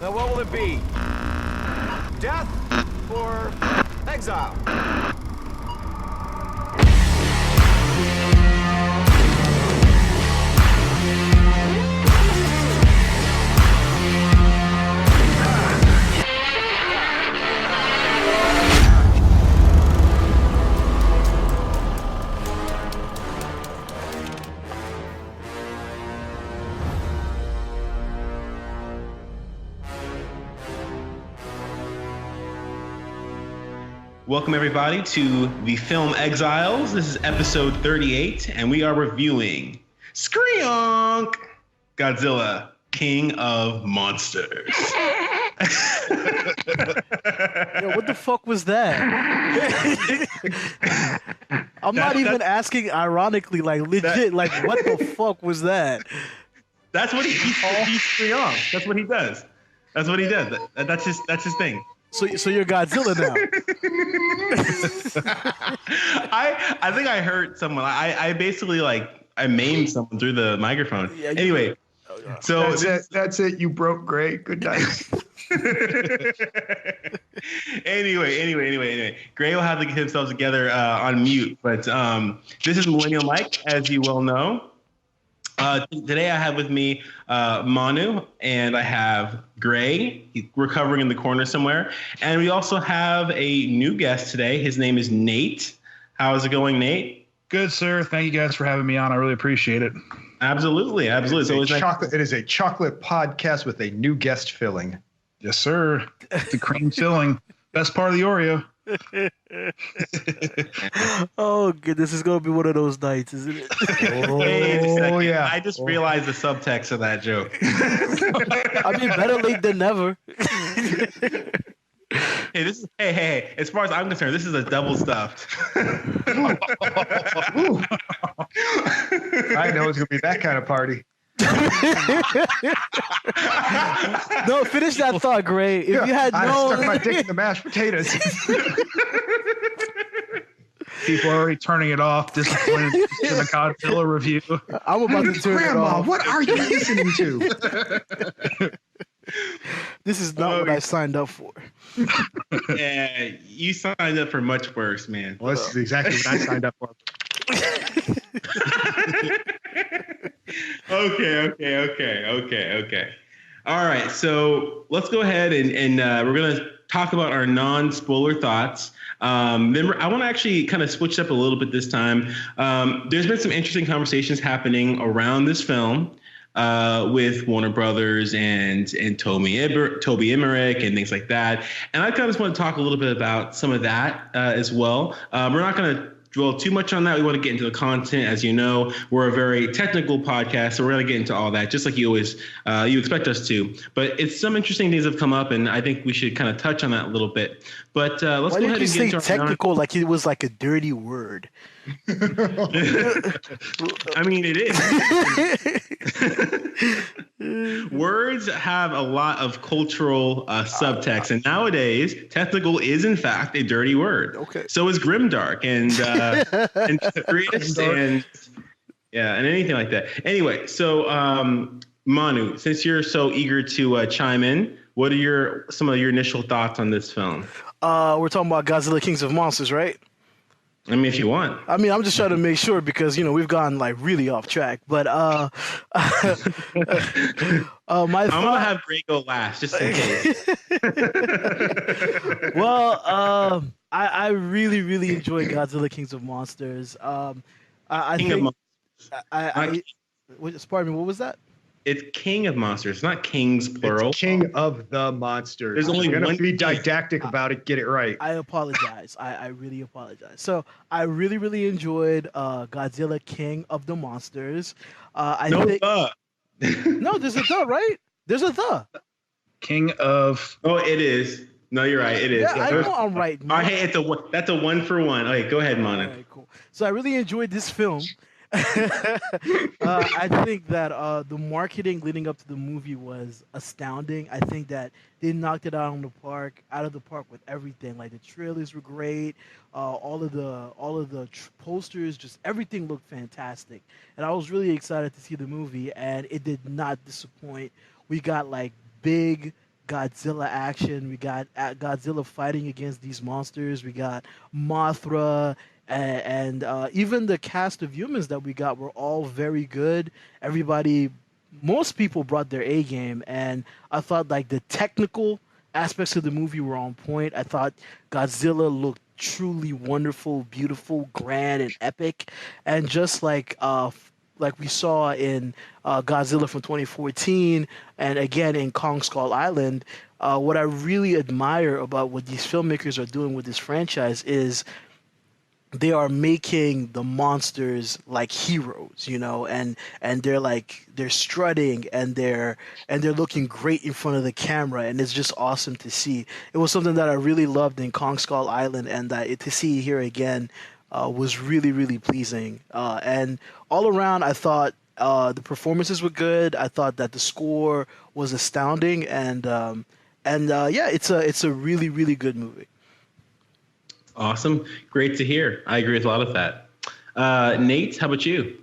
Now what will it be? Death or exile? Welcome, everybody, to the Film Exiles. This is episode 38, and we are reviewing Skreonk! Godzilla, King of Monsters. Yo, what the fuck was that? I'm not even asking ironically, like legit, like what the fuck was that? That's what he's Skreonk. That's what he does. That's what he does. That's his thing. So you're Godzilla now. I think I hurt someone. I basically I maimed someone through the microphone. Yeah, anyway, so that's it. You broke Gray. Good night. Anyway. Gray will have to get himself together on mute. But this is Millennial Mike, as you well know. Today I have with me Manu, and I have Gray. He's recovering in the corner somewhere. And we also have a new guest today. His name is Nate. How's it going, Nate? Good, sir. Thank you guys for having me on. I really appreciate it. Absolutely. It is a chocolate podcast with a new guest filling. Yes, sir. The cream filling. Best part of the Oreo. Oh, good. This is going to be one of those nights, isn't it? Oh, yeah. I just realized the subtext of that joke. I mean, better late than never. Hey, as far as I'm concerned, this is a double stuffed. I know it's going to be that kind of party. No, finish that thought, Gray. If you had I known, stuck my dick in the mashed potatoes. People are already turning it off, disappointed in the Godzilla review. I'm about to turn it off. What are you listening to? This is not what I signed up for. Yeah, you signed up for much worse, man. Well, this is exactly what I signed up for. Okay. All right, so let's go ahead and we're going to talk about our non-spoiler thoughts. Then I want to actually kind of switch up a little bit this time. There's been some interesting conversations happening around this film with Warner Brothers and Toby Emmerich and things like that. And I kind of just want to talk a little bit about some of that as well. We're not going to dwell too much on that. We want to get into the content. As you know, we're a very technical podcast, so we're going to get into all that, just like you always you expect us to. But it's some interesting things have come up, and I think we should kind of touch on that a little bit. But let's go ahead and get into our technical, like it was like a dirty word. I mean, it is. Words have a lot of cultural subtext, and nowadays, technical is in fact a dirty word. Okay. So is grimdark and serious and anything like that. Anyway, so Manu, since you're so eager to chime in, what are some of your initial thoughts on this film? We're talking about Godzilla Kings of Monsters, right? I mean, if you want. I mean, I'm just trying to make sure because, we've gone like really off track. But I'm going to have Gray go last, just in case. Well, I really, really enjoy Godzilla Kings of Monsters. I King think, of Monsters. Pardon me, what was that? It's King of Monsters, not Kings, plural. It's King of the Monsters. There's only We're going one to be didactic about it. Get it right. I apologize. I really apologize. So I really, really enjoyed Godzilla King of the Monsters. No, there's a the, right? There's a the. King of... Oh, it is. No, you're right. It is. Yeah, I know I'm right. All right, hey, that's a 1-for-1. Okay, go ahead, Manu. All right, cool. So I really enjoyed this film. I think that the marketing leading up to the movie was astounding. I think that they knocked it out of the park with everything. Like the trailers were great, all of the posters, just everything looked fantastic. And I was really excited to see the movie, and it did not disappoint. We got like big Godzilla action. We got Godzilla fighting against these monsters. We got Mothra, and even the cast of humans that we got were all very good. Everybody, most people brought their A game, and I thought like the technical aspects of the movie were on point. I thought Godzilla looked truly wonderful, beautiful, grand, and epic, and just like we saw in Godzilla from 2014, and again in Kong Skull Island. What I really admire about what these filmmakers are doing with this franchise is they are making the monsters like heroes, and they're strutting and they're looking great in front of the camera, and it's just awesome to see. It was something that I really loved in Kong Skull Island, and to see here again was really, really pleasing. And all around, I thought the performances were good. I thought that the score was astounding, and yeah, it's a really, really good movie. Awesome. Great to hear. I agree with a lot of that. Nate, how about you?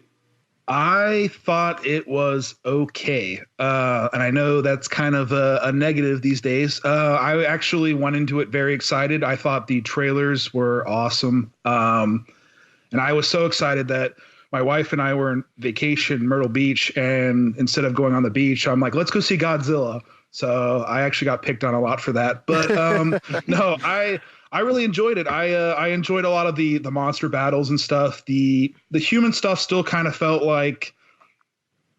I thought it was okay. And I know that's kind of a negative these days. I actually went into it very excited. I thought the trailers were awesome. And I was so excited that my wife and I were on vacation in Myrtle Beach. And instead of going on the beach, I'm like, let's go see Godzilla. So I actually got picked on a lot for that. But no, I really enjoyed it. I enjoyed a lot of the monster battles and stuff. The human stuff still kind of felt like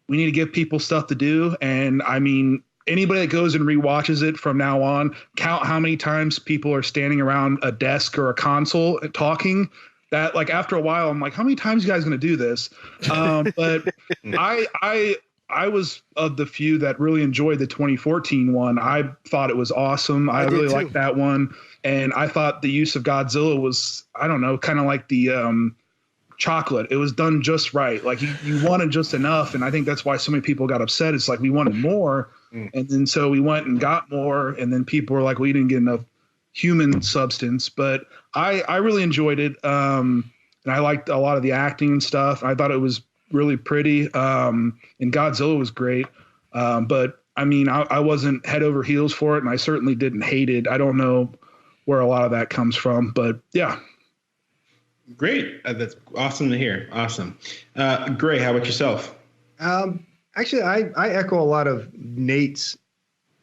we need to give people stuff to do. And I mean, anybody that goes and rewatches it from now on, count how many times people are standing around a desk or a console talking. That, like, after a while, I'm like, how many times are you guys going to do this? But I was of the few that really enjoyed the 2014 one. I thought it was awesome. I really liked that one. And I thought the use of Godzilla was, I don't know, kind of like the chocolate. It was done just right. Like you wanted just enough. And I think that's why so many people got upset. It's like we wanted more. And then so we went and got more. And then people were like, well, you didn't get enough human substance. But I really enjoyed it. And I liked a lot of the acting and stuff. I thought it was really pretty. And Godzilla was great. But I mean, I wasn't head over heels for it. And I certainly didn't hate it. I don't know where a lot of that comes from, but yeah. Great. That's awesome to hear. Awesome. Gray, how about yourself? Actually, I echo a lot of Nate's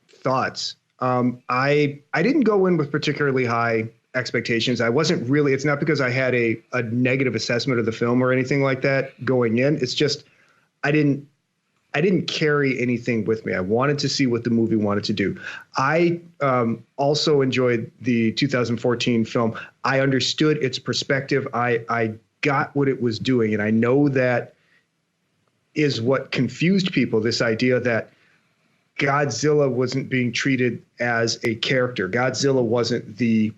thoughts. I didn't go in with particularly high expectations. I wasn't really, it's not because I had a negative assessment of the film or anything like that going in. It's just, I didn't carry anything with me. I wanted to see what the movie wanted to do. I also enjoyed the 2014 film. I understood its perspective. I got what it was doing. And I know that is what confused people, this idea that Godzilla wasn't being treated as a character. Godzilla wasn't the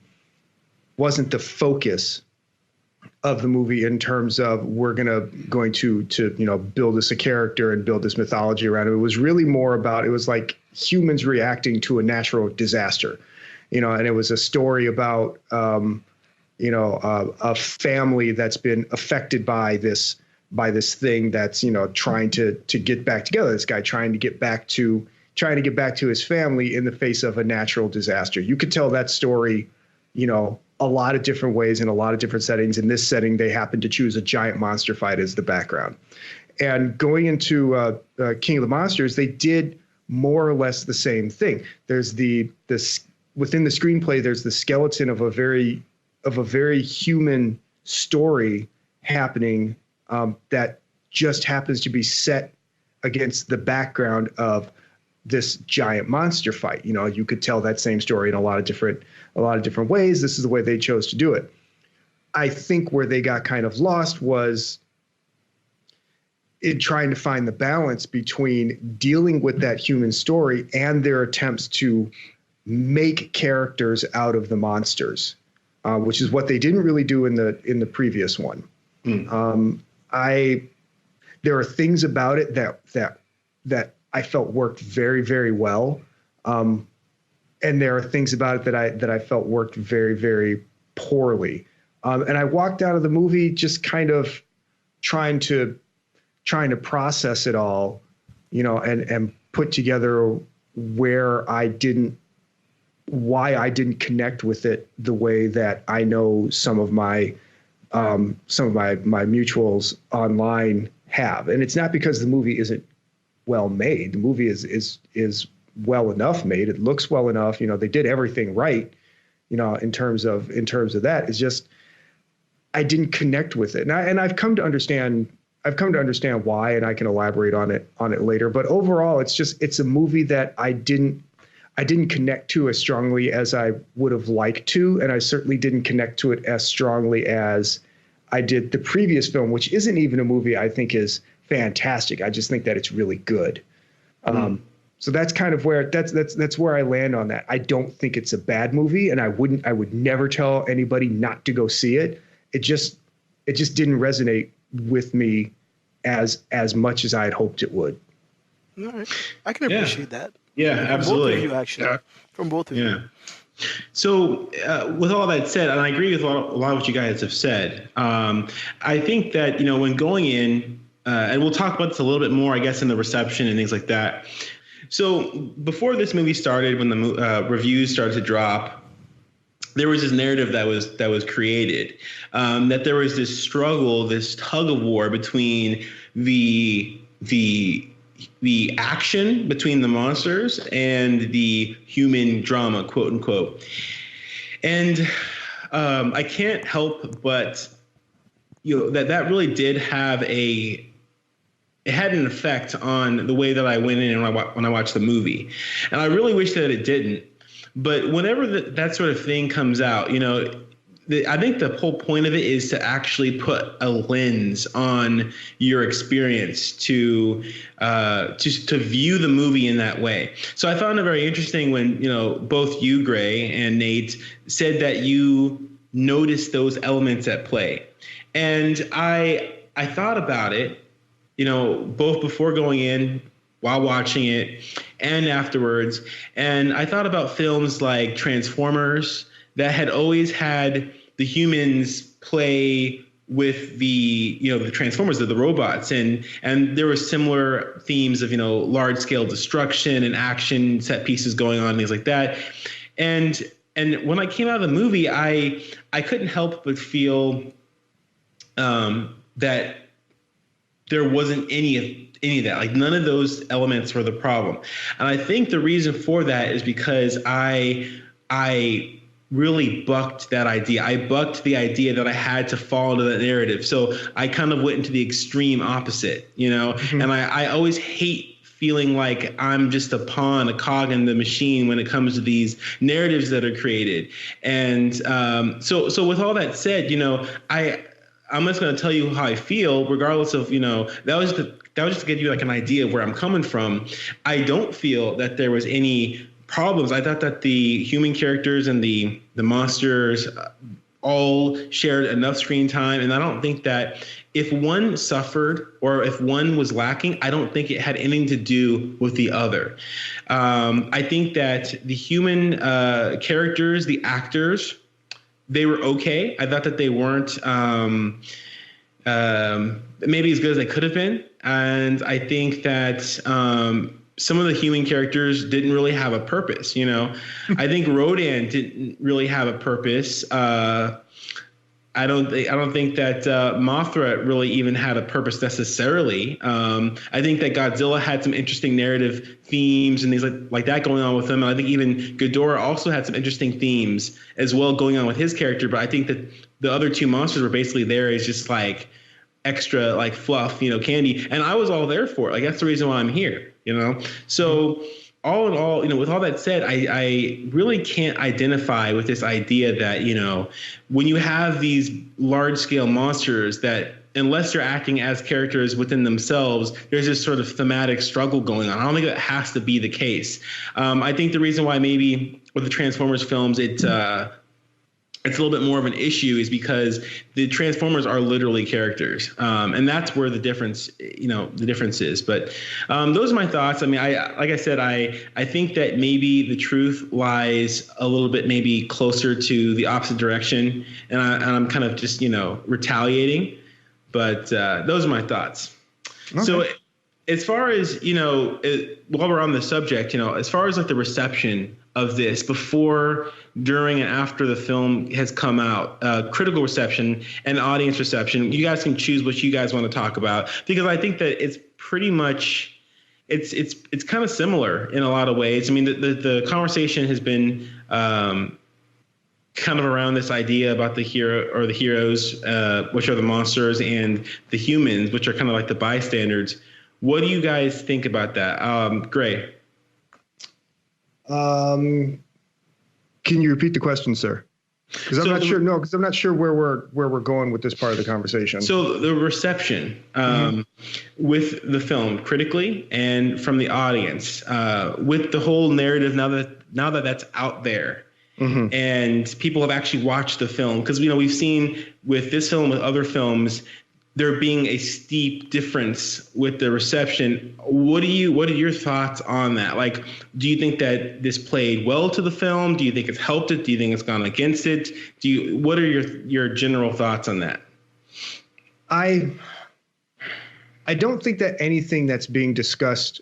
focus of the movie in terms of we're going to build this a character and build this mythology around it. It was really more about, it was like humans reacting to a natural disaster, and it was a story about a family that's been affected by this thing that's trying to get back together. This guy trying to get back to his family in the face of a natural disaster. You could tell that story, a lot of different ways in a lot of different settings. In this setting, they happened to choose a giant monster fight as the background. And going into King of the Monsters, they did more or less the same thing. There's within the screenplay, there's the skeleton of a very human story happening that just happens to be set against the background of this giant monster fight. You could tell that same story in a lot of different ways. This is the way they chose to do it. I think where they got kind of lost was in trying to find the balance between dealing with that human story and their attempts to make characters out of the monsters, which is what they didn't really do in the previous one. There are things about it that I felt worked very, very well. And there are things about it that I felt worked very, very poorly. And I walked out of the movie just kind of trying to process it all, and put together why I didn't connect with it the way that I know some of my mutuals online have. And it's not because the movie isn't well made. The movie is well enough made. It looks well enough. They did everything right, in terms of that. It's just, I didn't connect with it. And I've come to understand why, and I can elaborate on it later. But overall, it's a movie that I didn't connect to as strongly as I would have liked to. And I certainly didn't connect to it as strongly as I did the previous film, which isn't even a movie I think is fantastic. I just think that it's really good. So that's kind of where that's where I land on that. I don't think it's a bad movie, and I would never tell anybody not to go see it. It just didn't resonate with me as much as I had hoped it would. All right. I can appreciate that. Yeah, absolutely. Both of you, actually. From both of you. So with all that said, and I agree with a lot of what you guys have said, I think that, when going in, and we'll talk about this a little bit more, I guess, in the reception and things like that. So before this movie started, when the reviews started to drop, there was this narrative that was created, that there was this struggle, this tug of war between the action between the monsters and the human drama, quote unquote. And I can't help but, that really did have it had an effect on the way that I went in when I watched the movie. And I really wish that it didn't. But whenever that sort of thing comes out, I think the whole point of it is to actually put a lens on your experience to view the movie in that way. So I found it very interesting when, both you, Gray, and Nate said that you noticed those elements at play. And I thought about it, both before going in, while watching it, and afterwards. And I thought about films like Transformers that had always had the humans play with the Transformers, the robots, and there were similar themes of large scale destruction and action set pieces going on, things like that. And when I came out of the movie, I couldn't help but feel that there wasn't any of that. Like, none of those elements were the problem. And I think the reason for that is because I really bucked that idea. I bucked the idea that I had to fall into that narrative. So I kind of went into the extreme opposite, Mm-hmm. And I always hate feeling like I'm just a pawn, a cog in the machine when it comes to these narratives that are created. And so with all that said, I'm just going to tell you how I feel, regardless of, that was just to give you like an idea of where I'm coming from. I don't feel that there was any problems. I thought that the human characters and the monsters all shared enough screen time. And I don't think that if one suffered or if one was lacking, I don't think it had anything to do with the other. I think that the human characters, the actors, they were okay. I thought that they weren't maybe as good as they could have been. And I think that some of the human characters didn't really have a purpose. I think Rodan didn't really have a purpose. I don't think that Mothra really even had a purpose necessarily. I think that Godzilla had some interesting narrative themes and things like that going on with him. And I think even Ghidorah also had some interesting themes as well going on with his character. But I think that the other two monsters were basically there as just like extra like fluff, candy. And I was all there for it. Like, that's the reason why I'm here, So all in all, with all that said, I really can't identify with this idea that, when you have these large scale monsters that, unless they're acting as characters within themselves, there's this sort of thematic struggle going on. I don't think that has to be the case. I think the reason why maybe with the Transformers films, it's a little bit more of an issue is because the Transformers are literally characters. And that's where the difference is. But those are my thoughts. I mean, like I said, I think that maybe the truth lies a little bit maybe closer to the opposite direction. And I'm kind of just, retaliating. But those are my thoughts. Okay. So as far as, while we're on the subject, as far as like the reception of this before, during, and after the film has come out, critical reception and audience reception, you guys can choose what you guys want to talk about, because I think that it's pretty much, it's kind of similar in a lot of ways. I mean, the conversation has been kind of around this idea about the hero or the heroes, which are the monsters, and the humans, which are kind of like the bystanders. What do you guys think about that? Gray? Can you repeat the question, sir? Because I'm not sure. No, because I'm not sure where we're going with this part of the conversation. So the reception with the film critically and from the audience, with the whole narrative now that that's out there. Mm-hmm. And people have actually watched the film, because we've seen with this film, with other films, there being a steep difference with the reception. What are your thoughts on that? Like, do you think that this played well to the film? Do you think it's helped it? Do you think it's gone against it? What are your general thoughts on that? I don't think that anything that's being discussed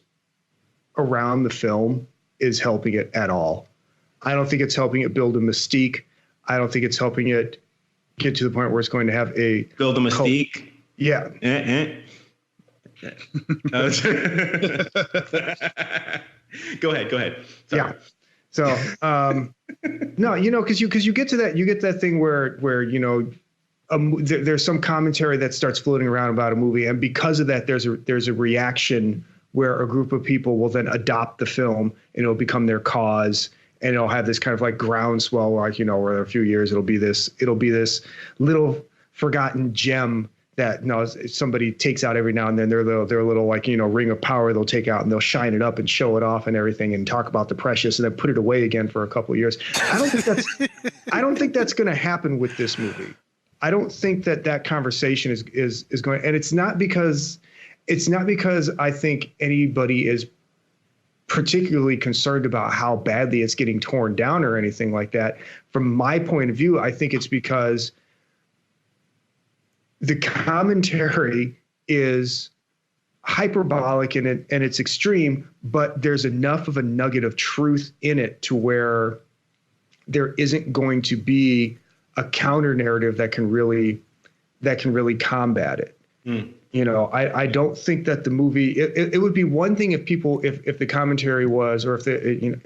around the film is helping it at all. I don't think it's helping it build a mystique. I don't think it's helping it get to the point where it's going to have a build a mystique. Yeah. Go ahead. Sorry. Yeah. So, no, because you get to that thing where there's some commentary that starts floating around about a movie, and because of that, there's a reaction where a group of people will then adopt the film, and it'll become their cause, and it'll have this kind of like groundswell, like where a few years it'll be this little forgotten gem that somebody takes out every now and then. Their little like ring of power they'll take out, and they'll shine it up and show it off and everything, and talk about the precious, and then put it away again for a couple of years. I don't think that's going to happen with this movie. I don't think that conversation is going, and it's not because I think anybody is particularly concerned about how badly it's getting torn down or anything like that. From my point of view, I think it's because the commentary is hyperbolic and it's extreme, but there's enough of a nugget of truth in it to where there isn't going to be a counter narrative that can really combat it. Mm. I don't think that the movie, it would be one thing if the commentary was, or if it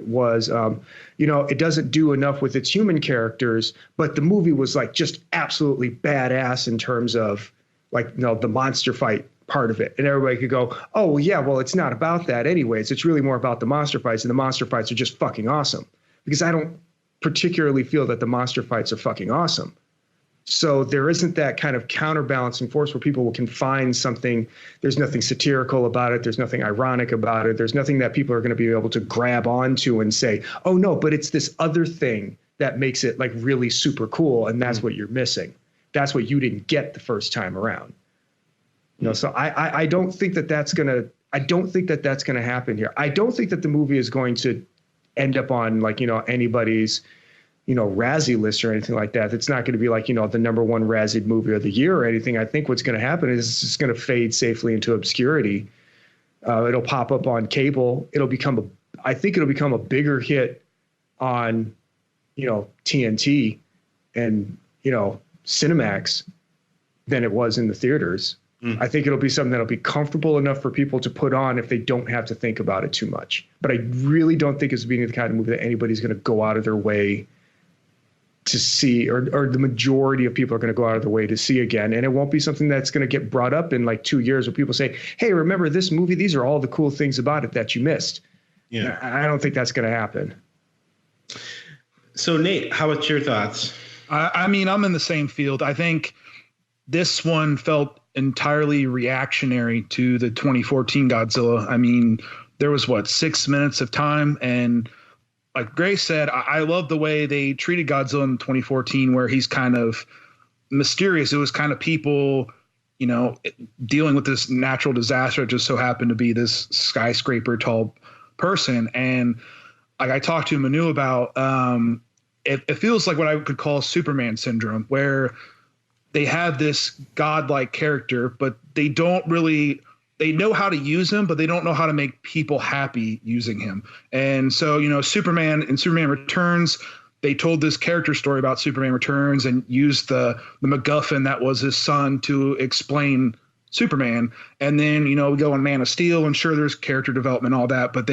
doesn't do enough with its human characters, but the movie was like just absolutely badass in terms of like, the monster fight part of it. And everybody could go, oh, well, yeah, well, it's not about that anyways. It's really more about the monster fights, and the monster fights are just fucking awesome, because I don't particularly feel that the monster fights are fucking awesome. So there isn't that kind of counterbalancing force where people can find something. There's nothing satirical about it. There's nothing ironic about it. There's nothing that people are going to be able to grab onto and say, oh, no, but it's this other thing that makes it like really super cool. And that's what you're missing. That's what you didn't get the first time around. So I don't think that's going to happen here. I don't think that the movie is going to end up on like, anybody's, Razzie list or anything like that. It's not going to be like, the number one Razzie movie of the year or anything. I think what's going to happen is it's just going to fade safely into obscurity. It'll pop up on cable. I think it'll become a bigger hit on, TNT and, Cinemax than it was in the theaters. Mm. I think it'll be something that'll be comfortable enough for people to put on if they don't have to think about it too much. But I really don't think it's being the kind of movie that anybody's going to go out of their way to see, or the majority of people are going to go out of their way to see again. And it won't be something that's going to get brought up in like 2 years where people say, hey, remember this movie? These are all the cool things about it that you missed. Yeah. I don't think that's going to happen. So Nate, how about your thoughts? I mean, I'm in the same field. I think this one felt entirely reactionary to the 2014 Godzilla. I mean, there was 6 minutes of time, and like Gray said, I love the way they treated Godzilla in 2014, where he's kind of mysterious. It was kind of people, dealing with this natural disaster. It just so happened to be this skyscraper tall person. And like I talked to Manu about, it feels like what I could call Superman syndrome, where they have this godlike character, but they don't really they know how to use him, but they don't know how to make people happy using him. And so, Superman and Superman Returns, they told this character story about Superman Returns and used the MacGuffin that was his son to explain Superman. And then, we go on Man of Steel, and sure, there's character development, all that. But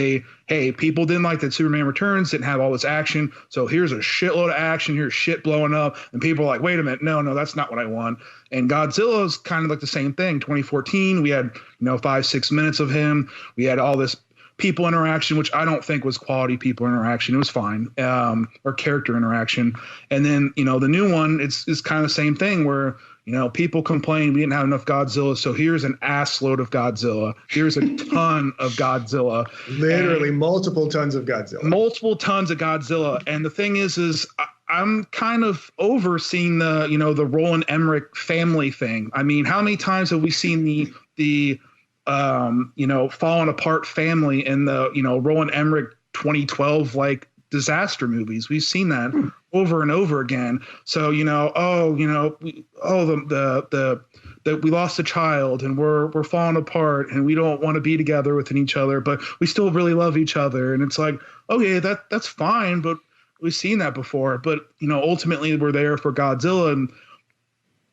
people didn't like that Superman Returns didn't have all this action. So here's a shitload of action. Here's shit blowing up. And people are like, wait a minute. No, that's not what I want. And Godzilla is kind of like the same thing. 2014, we had, 5-6 minutes of him. We had all this people interaction, which I don't think was quality people interaction. It was fine, or character interaction. And then, the new one, it's kind of the same thing where, people complain we didn't have enough Godzilla, so here's an assload of Godzilla. Here's a ton of Godzilla. Literally multiple tons of Godzilla. Multiple tons of Godzilla. And the thing is I'm kind of over seeing the, the Roland Emmerich family thing. I mean, how many times have we seen the fallen apart family in the, Roland Emmerich 2012 disaster movies? We've seen that over and over again. So, we lost a child and we're falling apart and we don't want to be together with each other, but we still really love each other. And it's like, okay, that's fine, but we've seen that before. But, ultimately we're there for Godzilla. And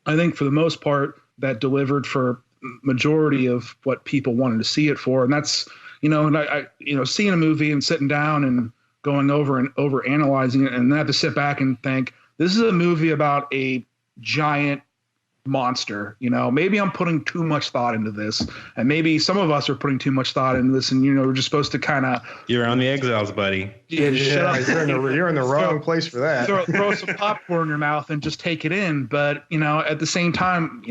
I think for the most part that delivered for majority of what people wanted to see it for. And that's, seeing a movie and sitting down and going over and over analyzing it, and then have to sit back and think, this is a movie about a giant monster. Maybe I'm putting too much thought into this, and maybe some of us are putting too much thought into this, and we're just supposed to kind of. You're on the Exiles, buddy. Shut up. You're in the wrong place for that. Throw some popcorn in your mouth and just take it in. But at the same time,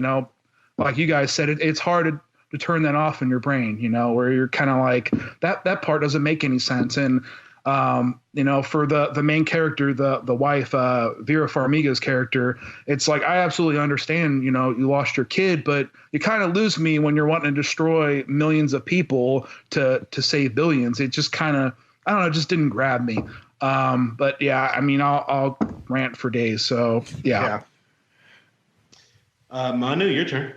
like you guys said, it's hard to turn that off in your brain. Where you're kind of like that part doesn't make any sense. And for the main character, the wife, Vera Farmiga's character, it's like, I absolutely understand, you lost your kid, but you kind of lose me when you're wanting to destroy millions of people to save billions. It just kind of, I don't know, it just didn't grab me. But yeah, I mean, I'll rant for days. So yeah. Manu, your turn.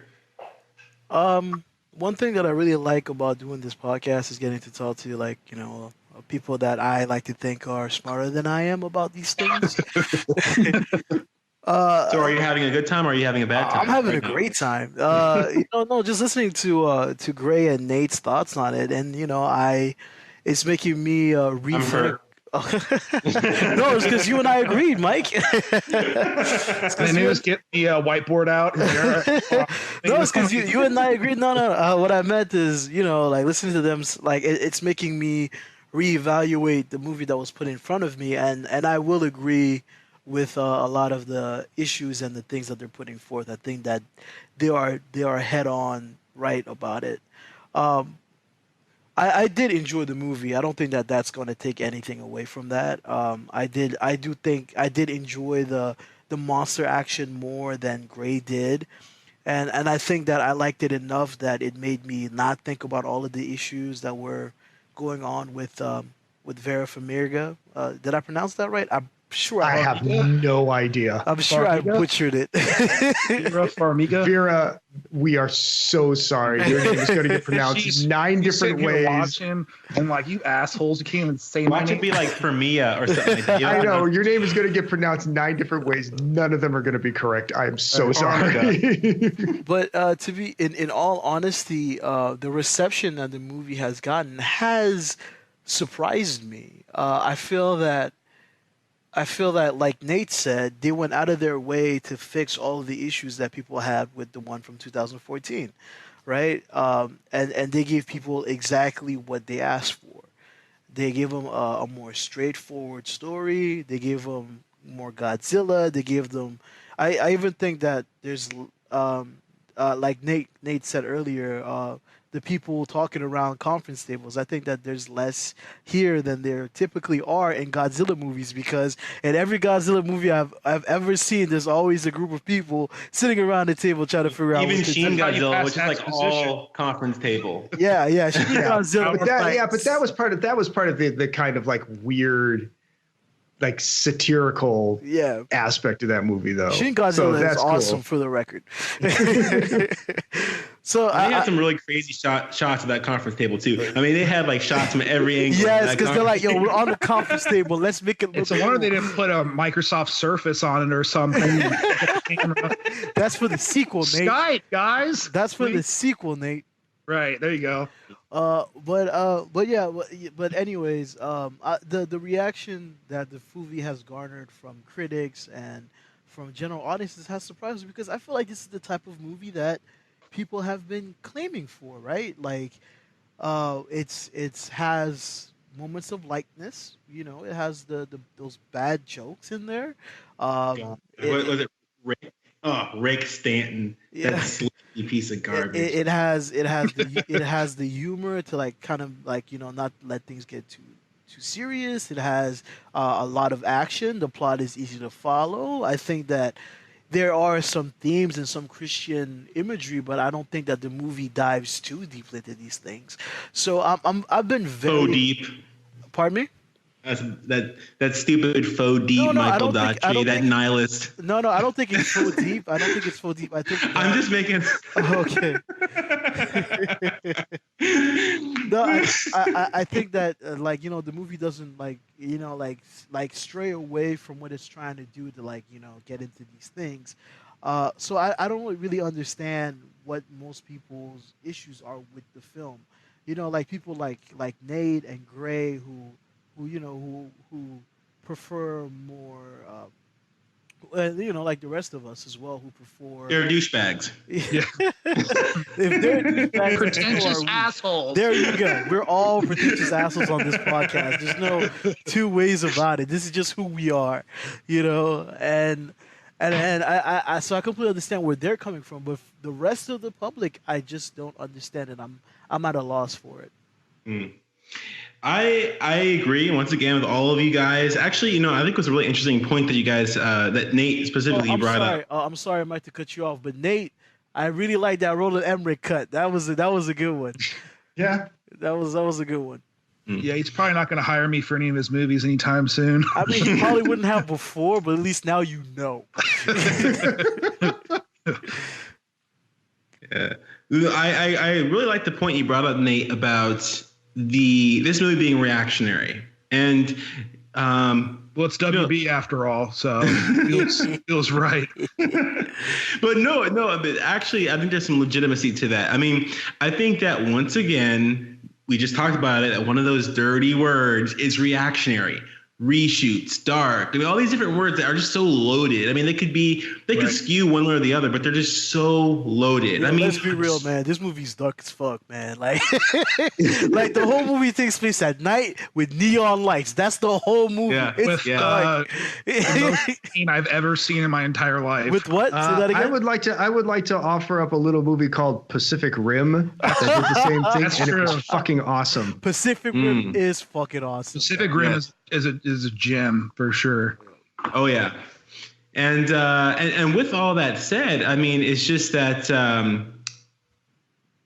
One thing that I really like about doing this podcast is getting to talk to people that I like to think are smarter than I am about these things. So are you having a good time or are you having a bad time? I'm having a great time. Just listening to Gray and Nate's thoughts on it, and it's making me rethink. No, it's because you and I agreed, Mike. I knew get the whiteboard out. No, it's because you and I agreed. No. What I meant is, listening to them, it's making me reevaluate the movie that was put in front of me, and I will agree with a lot of the issues and the things that they're putting forth. I think that they are head on right about it. I did enjoy the movie. I don't think that that's going to take anything away from that. I do think I did enjoy the monster action more than Gray did. And I think that I liked it enough that it made me not think about all of the issues that were going on with Vera Farmiga. Did I pronounce that right? I'm sure I have no idea. I'm sure I butchered it. Vera Farmiga. Vera, we are so sorry. Your name is going to get pronounced 9 different ways. Watching, and you assholes, you can't even say my name. Watch it be like Farmiga or something like that. I know. Your name is going to get pronounced 9 different ways. None of them are going to be correct. I am so sorry. But to be in all honesty, the reception that the movie has gotten has surprised me. I feel that, like Nate said, they went out of their way to fix all of the issues that people had with the one from 2014, right? And they gave people exactly what they asked for. They gave them a more straightforward story. They gave them more Godzilla. They gave them. I even think that there's, like Nate said earlier, the people talking around conference tables. I think that there's less here than there typically are in Godzilla movies, because in every Godzilla movie I've ever seen, there's always a group of people sitting around the table trying to figure out. Even Shin Godzilla, which is all conference table. Yeah, Shin Godzilla. But that was part of the kind of weird, satirical aspect of that movie, though. Shin Godzilla is awesome, cool. For the record. So they had some really crazy shots of that conference table too. I mean, they had like shots from every angle. Yes, because they're like, yo, we're on the conference table. Let's make it look. It's a wonder they didn't put a Microsoft Surface on it or something. That's for the sequel, Nate. Skype, guys. That's for the sequel, Nate. Right, there you go. But anyways, the reaction that the movie has garnered from critics and from general audiences has surprised me, because I feel like this is the type of movie that people have been claiming for, right? Like, it's has moments of lightness, you know, it has those bad jokes in there. Was it Rick? Oh, Rick Stanton, that sleepy piece of garbage. It has the humor to like kind of like, you know, not let things get too serious. It has a lot of action. The plot is easy to follow. I think that there are some themes and some Christian imagery, but I don't think that the movie dives too deeply into these things. So I've been very so deep. Pardon me? That stupid faux deep Michael Daughtry, that nihilist. No, I don't think it's so deep. I don't think it's so deep. I think I'm just making. Okay. No, I think that like, you know, the movie doesn't like, you know, like stray away from what it's trying to do to like, you know, get into these things. So I don't really understand what most people's issues are with the film. You know, like people like Nate and Gray who you know who prefer more you know, like the rest of us as well, who prefer. They're douchebags. Yeah. If they're douchebags, pretentious assholes. There you go. We're all pretentious assholes on this podcast. There's no two ways about it. This is just who we are, you know. And I so I completely understand where they're coming from, but the rest of the public, I just don't understand it. I'm at a loss for it. Mm. I agree once again with all of you guys. Actually, you know, I think it was a really interesting point that you guys, that Nate specifically brought up. I'm sorry, Mike, to cut you off, but Nate, I really like that Roland Emmerich cut. That was a good one. Yeah, that was a good one. Yeah, he's probably not going to hire me for any of his movies anytime soon. I mean, he probably wouldn't have before, but at least now you know. Yeah, I really like the point you brought up, Nate, about this movie being reactionary, and well, it's WB after all, so feels right. But no, but actually, I think there's some legitimacy to that. I mean, I think that once again, we just talked about it, that one of those dirty words is reactionary. Reshoots, dark. I mean, all these different words that are just so loaded. I mean, they could skew one way or the other, but they're just so loaded. Yeah, I mean, let's be real, man. This movie's dark as fuck, man. Like, like the whole movie takes place at night with neon lights. That's the whole movie. Yeah. It's dark. The most scene I've ever seen in my entire life. With what? Say that again? I would like to offer up a little movie called Pacific Rim that did the same thing, That's and true. it was fucking awesome. Pacific Rim is fucking awesome. Pacific Rim is a gem for sure. Oh yeah, and with all that said, I mean, it's just that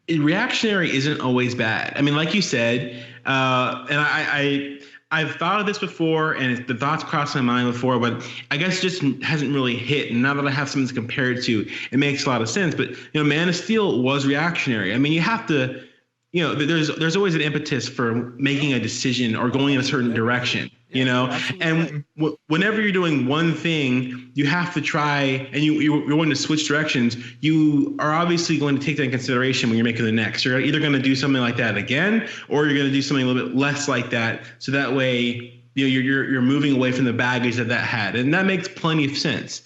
reactionary isn't always bad. I mean, like you said, and I've thought of this before, and the thoughts crossed my mind before, but I guess it just hasn't really hit. And now that I have something to compare it to, it makes a lot of sense. But you know, Man of Steel was reactionary. I mean, you have to. You know, there's always an impetus for making a decision or going in a certain direction, you know, and whenever you're doing one thing, you have to try, and you're going to switch directions. You are obviously going to take that in consideration when you're making the next. You're either going to do something like that again, or you're going to do something a little bit less like that. So that way, you know, you're moving away from the baggage that had, and that makes plenty of sense.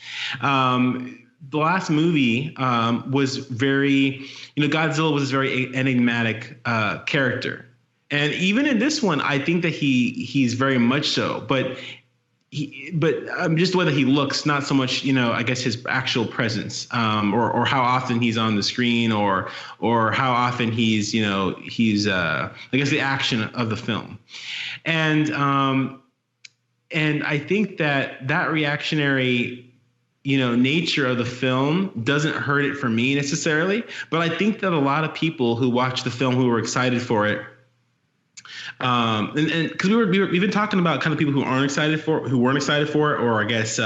The last movie was very, you know, Godzilla was a very enigmatic character, and even in this one, I think that he's very much so. But just the way that he looks, not so much, you know, I guess his actual presence, or how often he's on the screen, or how often he's, you know, I guess the action of the film, and I think that reactionary, you know, nature of the film doesn't hurt it for me necessarily, but I think that a lot of people who watched the film, who were excited for it, And because we've been talking about kind of people who weren't excited for it, or I guess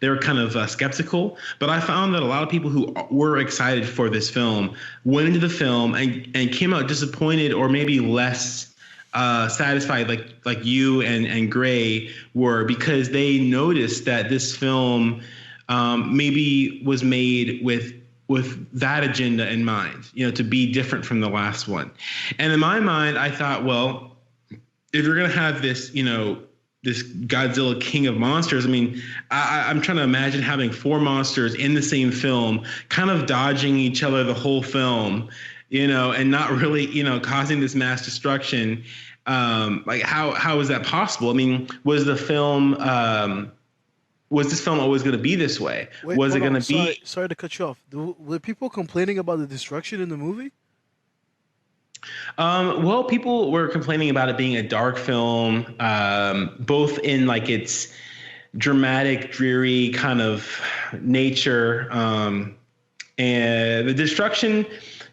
they were kind of skeptical. But I found that a lot of people who were excited for this film went into the film and came out disappointed, or maybe less satisfied, like you and Gray were, because they noticed that this film maybe was made with that agenda in mind, to be different from the last one. And in my mind, I thought, well, if you're going to have this, this Godzilla King of Monsters, I mean, I'm trying to imagine having 4 monsters in the same film, kind of dodging each other the whole film, and not really, causing this mass destruction. Like how is that possible? I mean, was this film always going to be this way? Wait, was it going to be? Sorry to cut you off. Were people complaining about the destruction in the movie? Well, people were complaining about it being a dark film, both in like its dramatic, dreary kind of nature, and the destruction,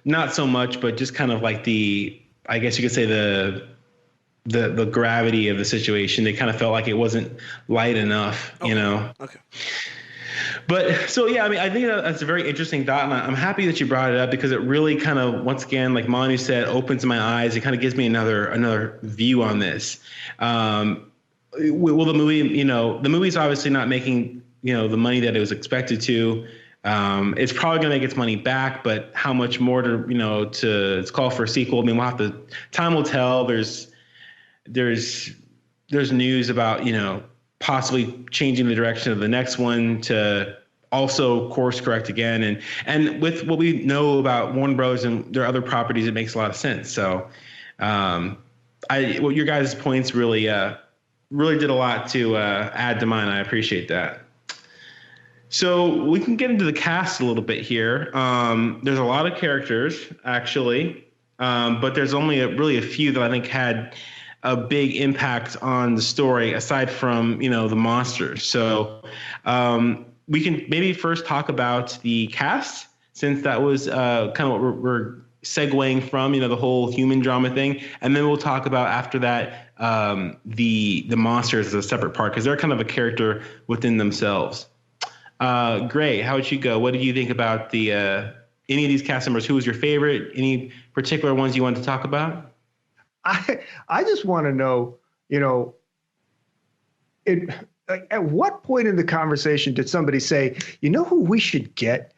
not so much, but just kind of like I guess you could say the gravity of the situation. They kind of felt like it wasn't light enough, Okay. But so, yeah, I mean, I think that's a very interesting thought, and I'm happy that you brought it up, because it really kind of, once again, like Manu said, opens my eyes. It kind of gives me another view on this. Well, the movie, the movie's obviously not making, the money that it was expected to. It's probably going to make its money back, but how much more to call for a sequel? I mean, time will tell. There's news about, possibly changing the direction of the next one to also course correct again. And with what we know about Warner Bros. And their other properties, it makes a lot of sense. So your guys' points really did a lot to add to mine. I appreciate that. So we can get into the cast a little bit here. There's a lot of characters, actually, but there's only really a few that I think had a big impact on the story, aside from, the monsters. So we can maybe first talk about the cast, since that was kind of what we're segueing from, the whole human drama thing. And then we'll talk about, after that, the monsters as a separate part, because they're kind of a character within themselves. Gray, how would you go? What did you think about the any of these cast members? Who was your favorite? Any particular ones you wanted to talk about? I just want to know, at what point in the conversation did somebody say, who we should get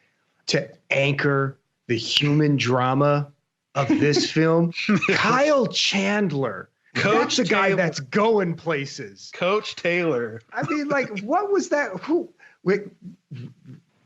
to anchor the human drama of this film? Kyle Chandler. That's the guy that's going places. Coach Taylor. I mean, like, what was that? Wait,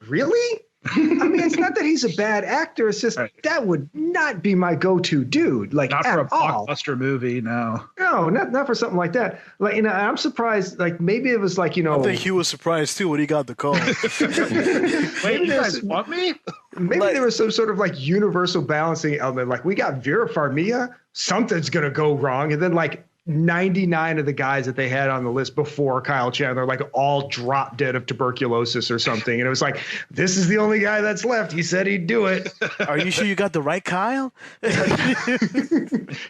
really? I mean, it's not that he's a bad actor. It's just that would not be my go-to dude. Like, not for a blockbuster movie, no. No, not for something like that. Like, I'm surprised. Like, maybe it was like, I think he was surprised too when he got the call. Wait, you guys want me? Maybe there was some sort of like universal balancing element. Like, we got Vera Farmiga, something's gonna go wrong, and then like 99 of the guys that they had on the list before Kyle Chandler, like, all dropped dead of tuberculosis or something. And it was like, this is the only guy that's left. He said he'd do it. Are you sure you got the right Kyle?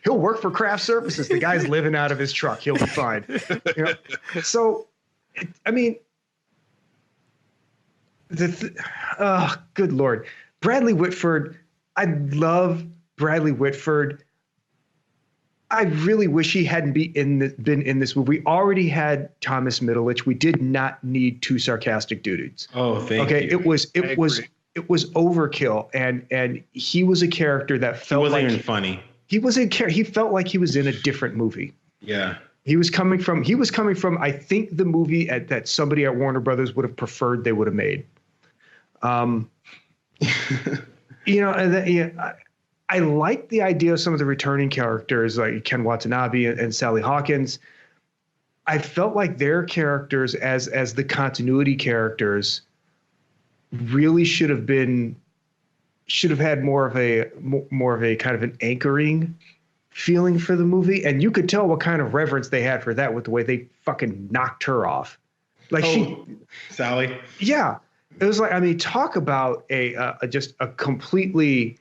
He'll work for Craft Services. The guy's living out of his truck. He'll be fine. So, I mean, good Lord. Bradley Whitford. I love Bradley Whitford. I really wish he hadn't been in this movie. We already had Thomas Middleditch. We did not need 2 sarcastic dudes. Oh, thank you. Okay, it was overkill, and he was a character that felt wasn't like even funny. He felt like he was in a different movie. Yeah. He was coming from I think the movie that somebody at Warner Brothers would have preferred they would have made. I like the idea of some of the returning characters like Ken Watanabe and Sally Hawkins. I felt like their characters as the continuity characters really should have had more of a kind of an anchoring feeling for the movie. And you could tell what kind of reverence they had for that with the way they fucking knocked her off. Like Sally. Yeah. It was like, I mean, talk about just a completely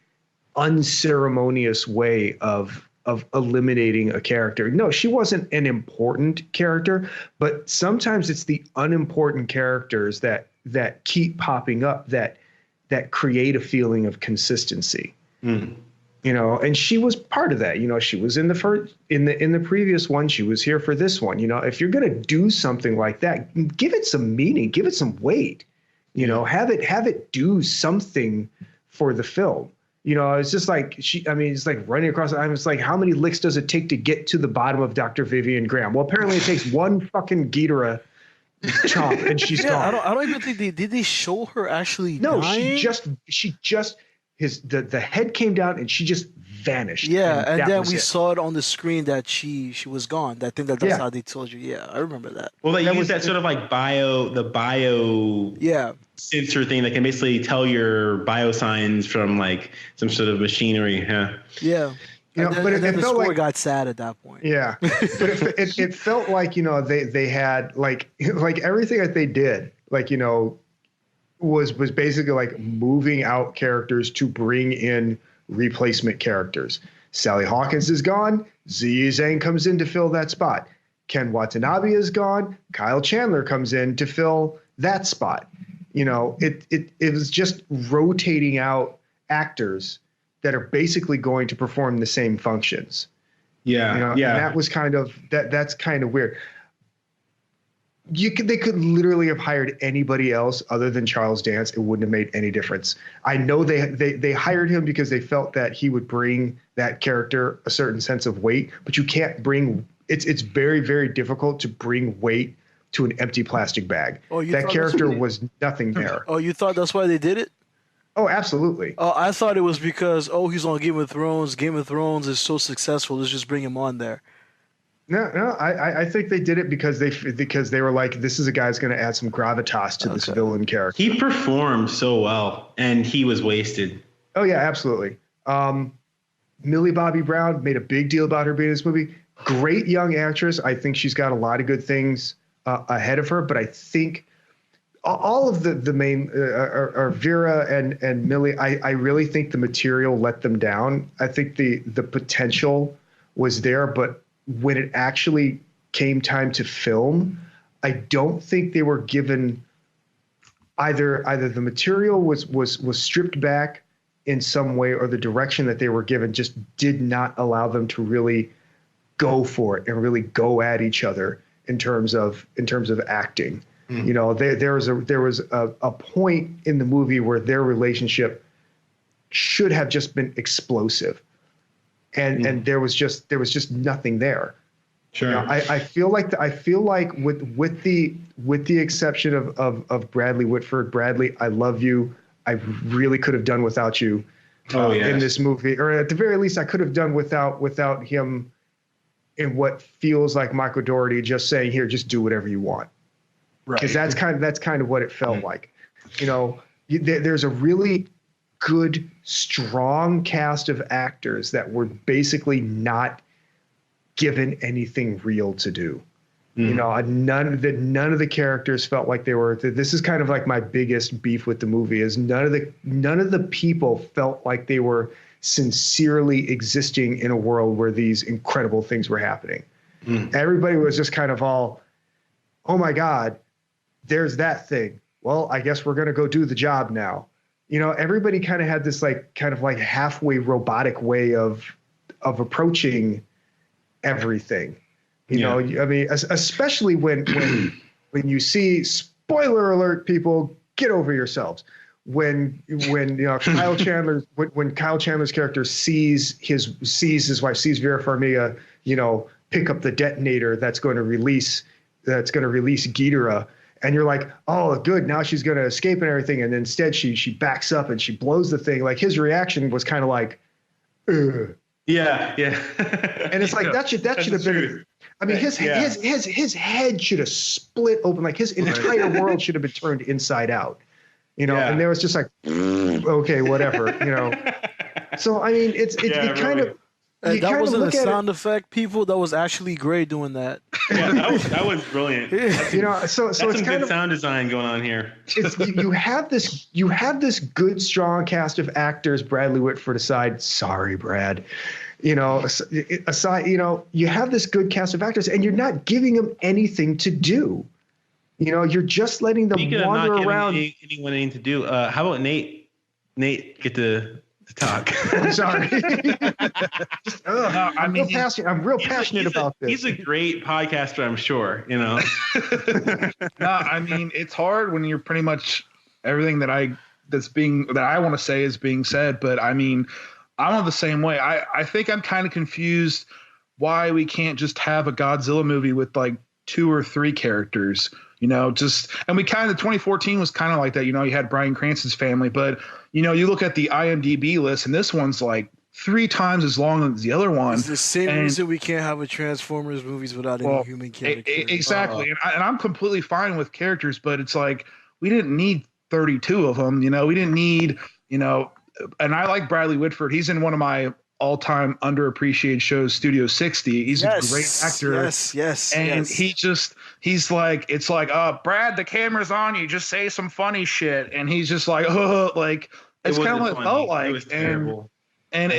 unceremonious way of of eliminating a character. No, she wasn't an important character, but sometimes it's the unimportant characters that keep popping up that create a feeling of consistency. You know, and she was part of that. You know, she was in the previous one. She was here for this one. You know, if you're going to do something like that, give it some meaning, give it some weight. You know, have it do something for the film. You know, it's just like it's like running across. It's like, how many licks does it take to get to the bottom of Dr. Vivian Graham? Well, apparently it takes one fucking Ghidorah chomp and she's gone. I don't even think did they show her actually No, dying? she just the head came down and she just vanished. Yeah, and then we saw it on the screen that she was gone. I think that's Yeah. how they told you. Yeah, I remember that. Well, they use that sort of like bio Yeah. sensor thing that can basically tell your biosigns from like some sort of machinery. Yeah. Yeah. You know, but and then it the felt score like, got sad at that point. yeah, but it felt like, you know, they had like everything that they did, like, you know, was basically like moving out characters to bring in replacement characters. Sally Hawkins is gone. Ziyi Zhang comes in to fill that spot. Ken Watanabe is gone. Kyle Chandler comes in to fill that spot. You know, it was just rotating out actors that are basically going to perform the same functions. Yeah. You know, yeah. and that was kind of that's kind of weird. They could literally have hired anybody else other than Charles Dance. It wouldn't have made any difference. I know they hired him because they felt that he would bring that character a certain sense of weight, but you can't bring it's very, very difficult to bring weight to an empty plastic bag. Oh, that character was nothing there. Oh, you thought that's why they did it? Oh, absolutely. Oh, I thought it was because he's on Game of Thrones. Game of Thrones is so successful. Let's just bring him on there. No, I think they did it because they were like, this is a guy who's going to add some gravitas to this villain character. He performed so well, and he was wasted. Oh yeah, absolutely. Millie Bobby Brown made a big deal about her being in this movie. Great young actress. I think she's got a lot of good things ahead of her. But I think all of the main are Vera and Millie. I really think the material let them down. I think the potential was there, but when it actually came time to film, I don't think they were given either the material was stripped back in some way, or the direction that they were given just did not allow them to really go for it and really go at each other in terms of acting. You know, there was a point in the movie where their relationship should have just been explosive. And there was just nothing there. Sure. You know, I feel like with the exception of Bradley Whitford. Bradley, I love you. I really could have done without you in this movie, or at the very least, I could have done without him in what feels like Michael Dougherty just saying, "Here, just do whatever you want." Right. Because that's kind of what it felt like. You know, there's a really good, strong cast of actors that were basically not given anything real to do. You know, none of the characters felt like they were. This is kind of like my biggest beef with the movie is none of the people felt like they were sincerely existing in a world where these incredible things were happening. Everybody was just kind of all, oh my God, there's that thing. Well, I guess we're going to go do the job now. You know, everybody kind of had this kind of halfway robotic way of approaching everything. You know, I mean, especially when you see, spoiler alert, people, get over yourselves. When you know Kyle Chandler, when Kyle Chandler's character sees his wife, sees Vera Farmiga, you know, pick up the detonator that's going to release Ghidorah. And you're like, oh, good, now she's going to escape and everything. And instead she backs up and she blows the thing. Like, his reaction was kind of like, ugh. Yeah. And it's like, that should have been, I mean, his head should have split open. Like, his entire world should have been turned inside out, you know? And there was just like, okay, whatever, you know? So, I mean, it kind of, that wasn't a sound effect, people. That was actually great doing that. Yeah, that was brilliant. You know, so it's some kind good of sound design going on here. you have this good, strong cast of actors. Bradley Whitford aside, sorry, Brad. You know, aside, you know, you have this good cast of actors, and you're not giving them anything to do. You know, you're just letting them Speaking wander of not around. anyone anything to do, how about Nate? Nate, get to talk. I'm sorry. I'm real passionate about this. He's a great podcaster, I'm sure. You know. No, I mean, it's hard when you're pretty much everything that I want to say is being said. But I mean, I'm the same way. I think I'm kind of confused why we can't just have a Godzilla movie with like 2 or 3 characters. You know, and we kind of 2014 was kind of like that. You know, you had Bryan Cranston's family, but you know, you look at the IMDb list, and this one's like 3 times as long as the other one. It's the same reason we can't have a Transformers movies without any human characters. Exactly, and I'm completely fine with characters, but it's like we didn't need 32 of them. You know, we didn't need, you know, and I like Bradley Whitford. He's in one of my all-time underappreciated shows, Studio 60. He's a great actor. Yes. And he's like, it's like, Brad, the camera's on you. Just say some funny shit. And he's just like, like it's kind of what it felt like. It was terrible. And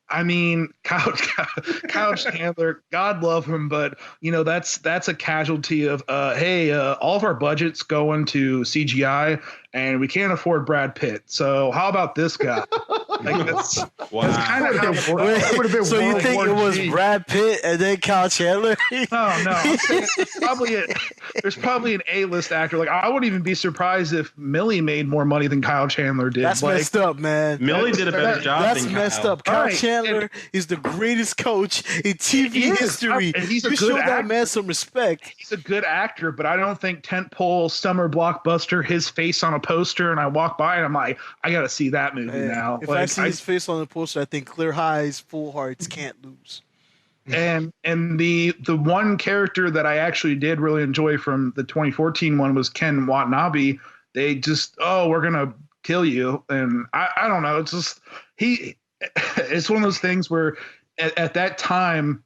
I mean, Couch Handler, God love him, but you know that's a casualty of hey, all of our budgets going to CGI, and we can't afford Brad Pitt. So how about this guy? Like that's kind of how it would have been. So you think it was Brad Pitt and then Couch Handler? No. There's probably an A-list actor. Like I wouldn't even be surprised if Millie made more money than Couch Handler did. That's messed up, man. Millie did a better job. That's than messed Kyle. up. Couch Handler is the greatest coach in TV history. And he's a you good show actor. that man some respect. He's a good actor, but I don't think tentpole summer blockbuster, his face on a poster, and I walk by and I'm like, I got to see that movie now. If like, I see his face on the poster, I think Clear Highs, Full Hearts can't lose. And the one character that I actually did really enjoy from the 2014 one was Ken Watanabe. They just, we're gonna kill you, and I don't know. It's just it's one of those things where at that time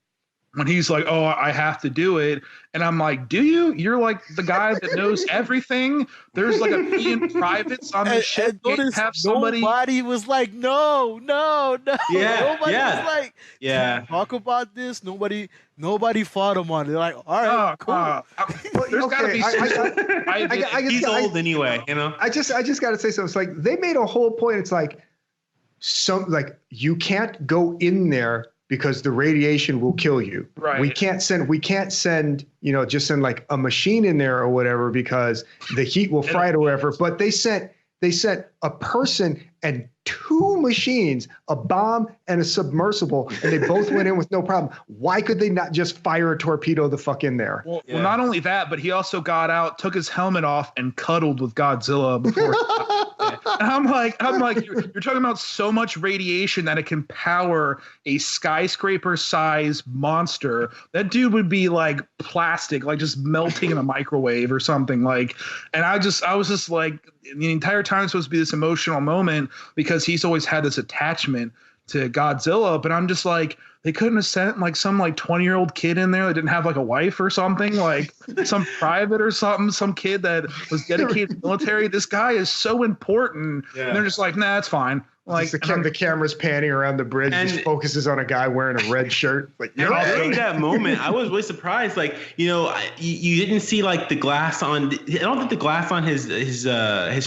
when he's like, I have to do it. And I'm like, do you? You're like the guy that knows everything. There's like a million privates on the ship. Have somebody. Nobody was like, no. Yeah, Nobody was like, talk about this. Nobody fought him on it. They're like, all right, cool. There's got to be. He's old anyway, you know. I just got to say something. It's like they made a whole point. It's like you can't go in there because the radiation will kill you. Right. We can't send, you know, just send like a machine in there or whatever because the heat will fry it or whatever. But they sent a person and 2 machines, a bomb and a submersible, and they both went in with no problem. Why could they not just fire a torpedo the fuck in there? Well, not only that, but he also got out, took his helmet off, and cuddled with Godzilla before. And I'm like, you're talking about so much radiation that it can power a skyscraper-sized monster. That dude would be like plastic, like just melting in a microwave or something. Like, and I was just like, the entire time it's supposed to be this emotional moment because he's always had this attachment to Godzilla. But I'm just like, they couldn't have sent like some like 20-year-old kid in there that didn't have like a wife or something, like some private or something, some kid that was dedicated to the military. This guy is so important. Yeah. And they're just like, nah, it's fine. Like the camera's panning around the bridge, and just focuses on a guy wearing a red shirt. Like during that moment, I was really surprised. Like, you know, you didn't see like the glass on. I don't think the glass on his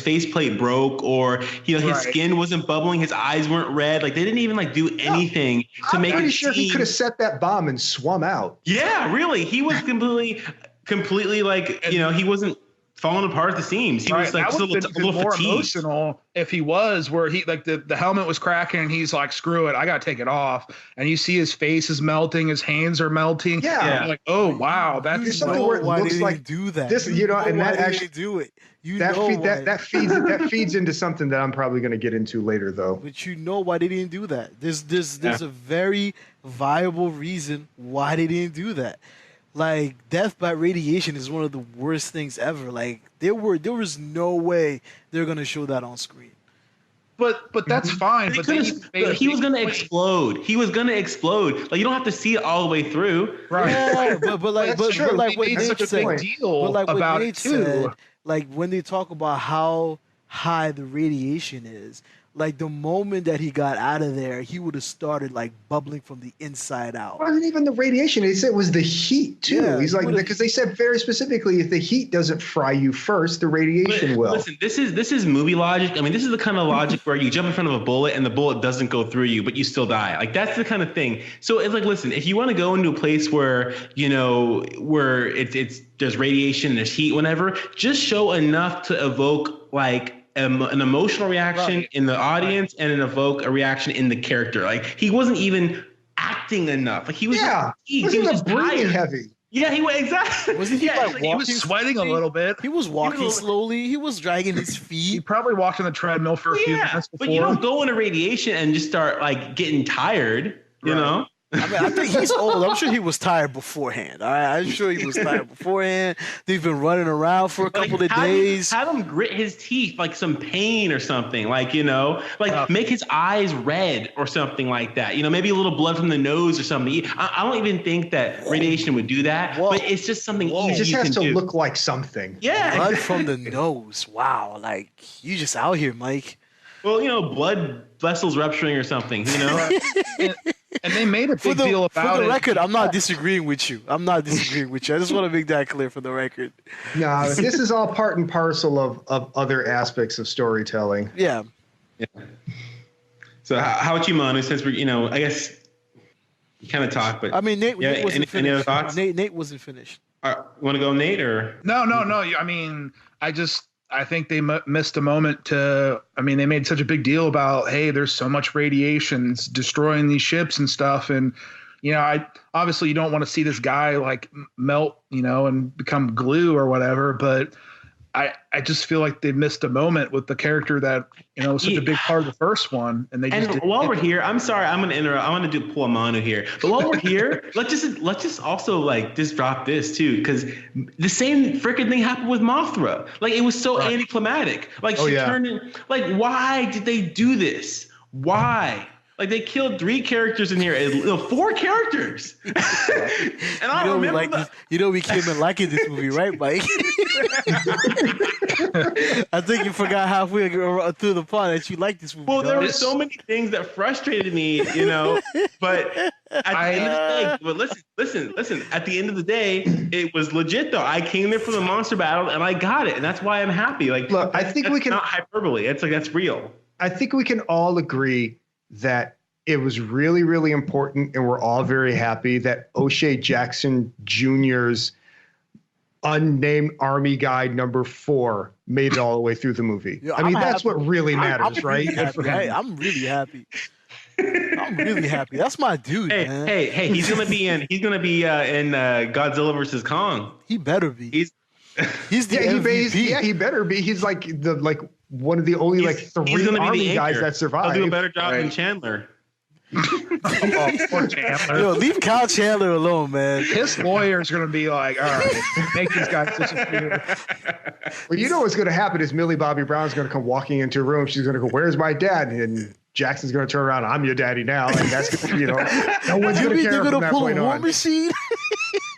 faceplate broke, or you know his skin wasn't bubbling, his eyes weren't red. Like they didn't even like do anything to make it. I'm pretty sure he could have set that bomb and swum out. Yeah, really, he was completely like you know he wasn't falling apart at the seams. He was like still a little more fatigued. Emotional if he was, where he like the helmet was cracking and he's like, screw it, I gotta take it off. And you see his face is melting, his hands are melting. Yeah. Like, oh wow, that's something where it looks like do that. This, you know, and that actually do it. That feeds into something that I'm probably going to get into later, though. But you know why they didn't do that. There's a very viable reason why they didn't do that. Like, death by radiation is one of the worst things ever. Like, there was no way they're gonna show that on screen. But that's fine. But he was gonna explode. He was gonna explode. Like, you don't have to see it all the way through. Right. Yeah, but like what Nate said. But like what Nate said, like when they talk about how high the radiation is, Like the moment that he got out of there, he would have started like bubbling from the inside out. It wasn't even the radiation. They said it was the heat too. Yeah, He's like, because they said very specifically, if the heat doesn't fry you first, the radiation will. Listen, this is movie logic. I mean, this is the kind of logic where you jump in front of a bullet and the bullet doesn't go through you, but you still die. Like that's the kind of thing. So it's like, listen, if you want to go into a place where where it's there's radiation, there's heat, whatever, just show enough to evoke like an emotional reaction in the audience and evoke a reaction in the character. Like he wasn't even acting enough. Like he was he was just breathing heavy. Yeah, he was exactly. Wasn't he like he was sweating a little bit. He was walking slowly. He was dragging his feet. He probably walked on the treadmill for a few minutes before. But you don't go into radiation and just start like getting tired, you know? I mean, I think he's old. I'm sure he was tired beforehand. All right? I'm sure he was tired beforehand. They've been running around for a couple of days. Have him grit his teeth, like some pain or something, like, make his eyes red or something like that. Maybe a little blood from the nose or something. I don't even think that radiation would do that, but it's just something easy. It just has to look like something. Yeah. Blood from the nose. Wow. Like, you just out here, Mike. Well, blood vessels rupturing or something, And they made a big deal about it. For the record, I'm not disagreeing with you. I just want to make that clear for the record. No, this is all part and parcel of other aspects of storytelling. Yeah. So how about you, Manu? Since we're, I guess you kind of talked, but I mean, Nate wasn't finished. Any other thoughts? Nate wasn't finished. Want to go, Nate, or no? I mean, I think they missed a moment they made such a big deal about, hey, there's so much radiation, it's destroying these ships and stuff. And, obviously you don't want to see this guy like melt, and become glue or whatever. But I just feel like they missed a moment with the character that, was such a big part of the first one. And while we're here, I'm sorry, I'm going to interrupt. I want to pull a Manu here. But while we're here, let's just also like just drop this too, because the same freaking thing happened with Mothra. Like it was so anticlimactic. Like she turned in. Like why did they do this? Why? Like they killed 3 characters in here, 4 characters. And I don't remember. We came in liking this movie, right, Mike? I think you forgot halfway through the plot that you liked this movie. Well, there were so many things that frustrated me, But at the end of the day, listen. At the end of the day, it was legit though. I came there for the monster battle and I got it, and that's why I'm happy. Like, look, I think we can not hyperbole. It's like that's real. I think we can all agree that it was really, really important, and we're all very happy that O'Shea Jackson Jr.'s unnamed army guy number 4 made it all the way through the movie. Yeah, I mean, that's what really matters, right? I'm really happy. I'm really happy. That's my dude, man. Hey, he's gonna be in Godzilla versus Kong. He better be. He's the MVP. He better be. He's like one of the only 3 army guys that survived. He'll do a better job than Chandler. Poor Chandler. Yo, leave Kyle Chandler alone, man. His lawyer's going to be like, all right, make these guys disappear. Well, what's going to happen is Millie Bobby Brown's going to come walking into a room. She's going to go, "Where's my dad?" And Jackson's going to turn around. "I'm your daddy now." And that's going to, no one's going to care from that point on. Machine?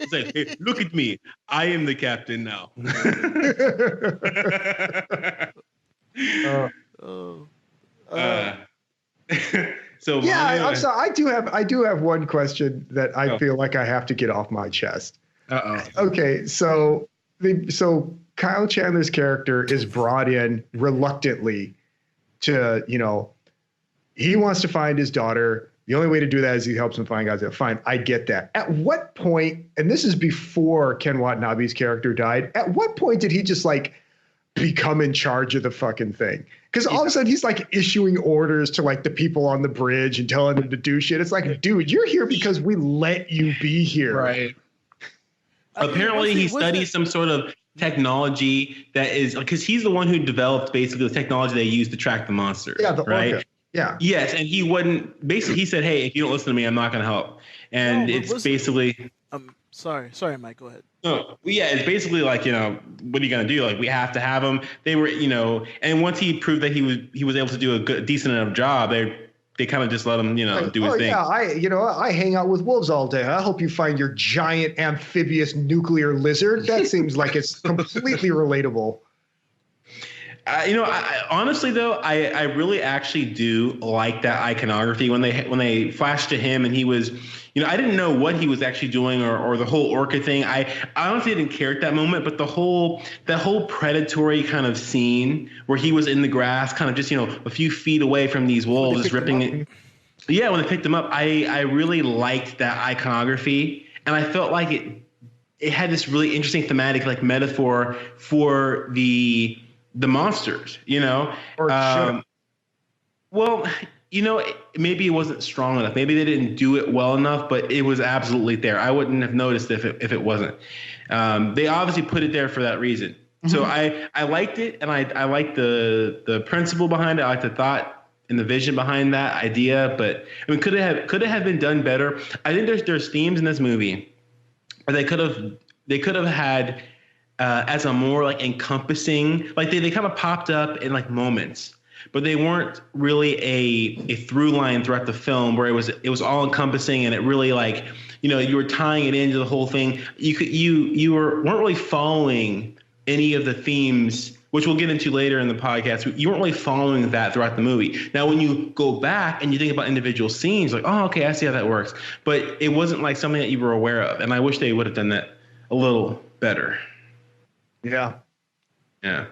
It's like, hey, look at me. I am the captain now. So I'm sorry. I do have one question that I feel like I have to get off my chest. Okay, so Kyle Chandler's character is brought in reluctantly to, he wants to find his daughter. The only way to do that is he helps him find Godzilla. Fine, I get that. At what point, and this is before Ken Watanabe's character died, at what point did he just become in charge of the fucking thing? Because all of a sudden he's issuing orders to the people on the bridge and telling them to do shit. It's like, dude, you're here because we let you be here. Right. Apparently he studies some sort of technology that is, because he's the one who developed basically the technology they use to track the monster. Yeah, the right? Orca. Yeah. Yes, and he wouldn't. Basically, he said, "Hey, if you don't listen to me, I'm not going to help." And it's basically. Sorry, Mike. Go ahead. No, yeah, it's basically what are you going to do? We have to have him. They were, and once he proved that he was able to do a decent enough job, they kind of just let him, do his thing. Yeah, I hang out with wolves all day. I hope you find your giant amphibious nuclear lizard. That seems like it's completely relatable. Honestly though, I really actually do like that iconography when they flashed to him and he was, I didn't know what he was actually doing or the whole orca thing. I honestly didn't care at that moment, but that whole predatory kind of scene where he was in the grass, kind of just a few feet away from these wolves, just ripping it. Yeah, when they picked him up, I really liked that iconography, and I felt like it had this really interesting thematic like metaphor for the monsters, Or well, maybe it wasn't strong enough. Maybe they didn't do it well enough, but it was absolutely there. I wouldn't have noticed if it wasn't. They obviously put it there for that reason. Mm-hmm. So I liked it, and I liked the principle behind it. I liked the thought and the vision behind that idea. But I mean, could it have been done better? I think there's themes in this movie where they could have had as a more like encompassing, like they kind of popped up in like moments, but they weren't really a through line throughout the film where it was all encompassing and it really like, you were tying it into the whole thing. You weren't really following any of the themes, which we'll get into later in the podcast. You weren't really following that throughout the movie. Now, when you go back and you think about individual scenes, like, oh, okay, I see how that works. But it wasn't like something that you were aware of. And I wish they would have done that a little better. Yeah. Yeah.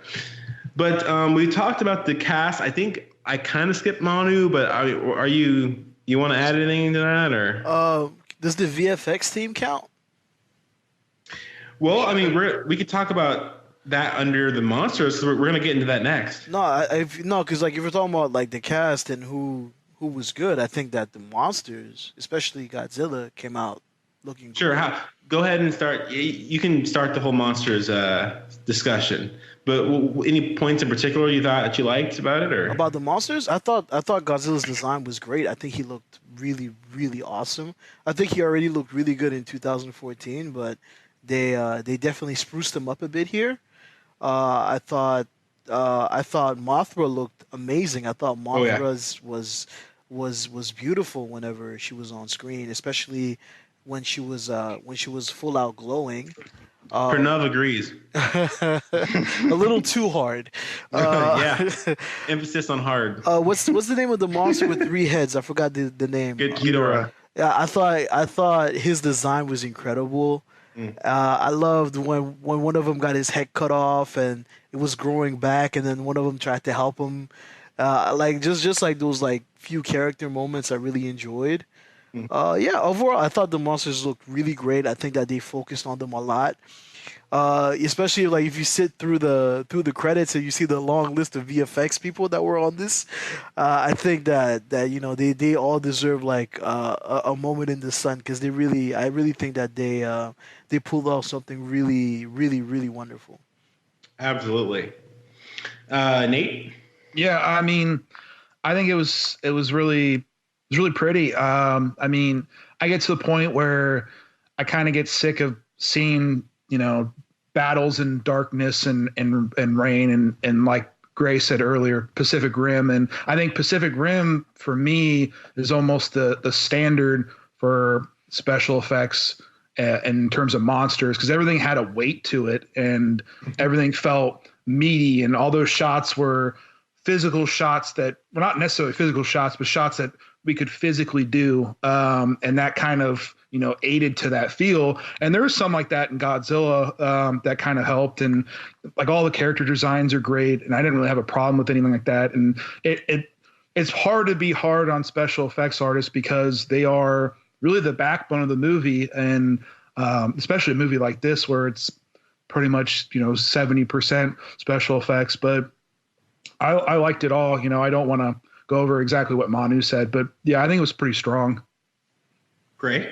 But we talked about the cast. I think I kind of skipped Manu, but are you want to add anything to that or? Does the VFX team count? Well, I mean, we could talk about that under the monsters. So we're going to get into that next. No, because like if you're talking about like the cast and who was good, I think that the monsters, especially Godzilla, came out looking sure. great. Go ahead and start. You can start the whole monsters discussion. But any points in particular you thought that you liked about it, or about the monsters? I thought Godzilla's design was great. I think he looked really, really awesome. I think he already looked really good in 2014, but they definitely spruced him up a bit here. I thought Mothra looked amazing. I thought Mothra's was beautiful whenever she was on screen, especially when she was full out glowing. Pranav agrees. A little too hard. Yeah. Emphasis on hard. What's the name of the monster with 3 heads? I forgot the name. Ghidorah. Yeah, I thought his design was incredible. I loved when one of them got his head cut off and it was growing back, and then one of them tried to help him. Like just like those like few character moments I really enjoyed. Yeah, overall, I thought the monsters looked really great. I think that they focused on them a lot, especially like if you sit through the credits and you see the long list of VFX people that were on this. I think that they all deserve like a moment in the sun because I really think that they pulled off something really, really, really wonderful. Absolutely, Nate. Yeah, I mean, I think it was really. It's really pretty. I mean, I get to the point where I kind of get sick of seeing, battles in darkness and rain and like Gray said earlier, Pacific Rim. And I think Pacific Rim for me is almost the standard for special effects in terms of monsters, because everything had a weight to it and everything felt meaty, and all those shots were physical shots that were not necessarily physical shots, but shots that we could physically do. And that kind of, aided to that feel. And there was some like that in Godzilla that kind of helped. And like all the character designs are great. And I didn't really have a problem with anything like that. And it's hard to be hard on special effects artists because they are really the backbone of the movie. And especially a movie like this where it's pretty much, 70% special effects. But I liked it all. I don't want to go over exactly what Manu said, but yeah, I think it was pretty strong. Great.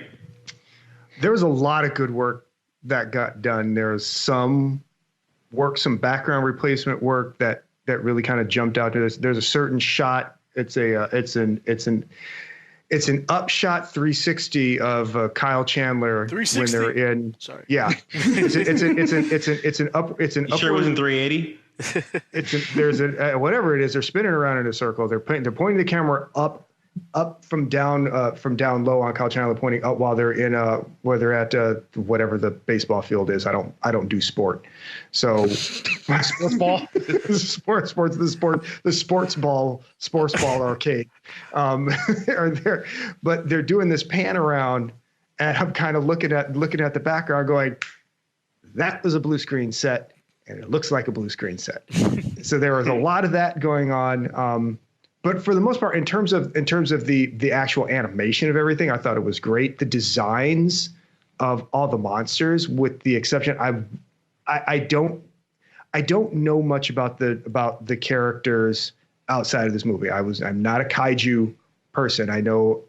There was a lot of good work that got done. There was some background replacement work that really kind of jumped out to us. There's a certain shot. It's an upshot 360 of Kyle Chandler 360? when they're in. Sorry. Yeah. It's an upward. Sure it wasn't 380? There's whatever it is. They're spinning around in a circle. They're pointing the camera up up from down low on Kyle Chandler pointing up while they're in where they're at whatever the baseball field is. I don't do sport, so Sports ball. the sports ball arcade are there, but they're doing this pan around, and I'm kind of looking at the background going, that was a blue screen set, and it looks like a blue screen set. So there was a lot of that going on. But for the most part, in terms of the actual animation of everything, I thought it was great. The designs of all the monsters, with the exception, I don't know much about the characters outside of this movie. I'm not a kaiju person. I know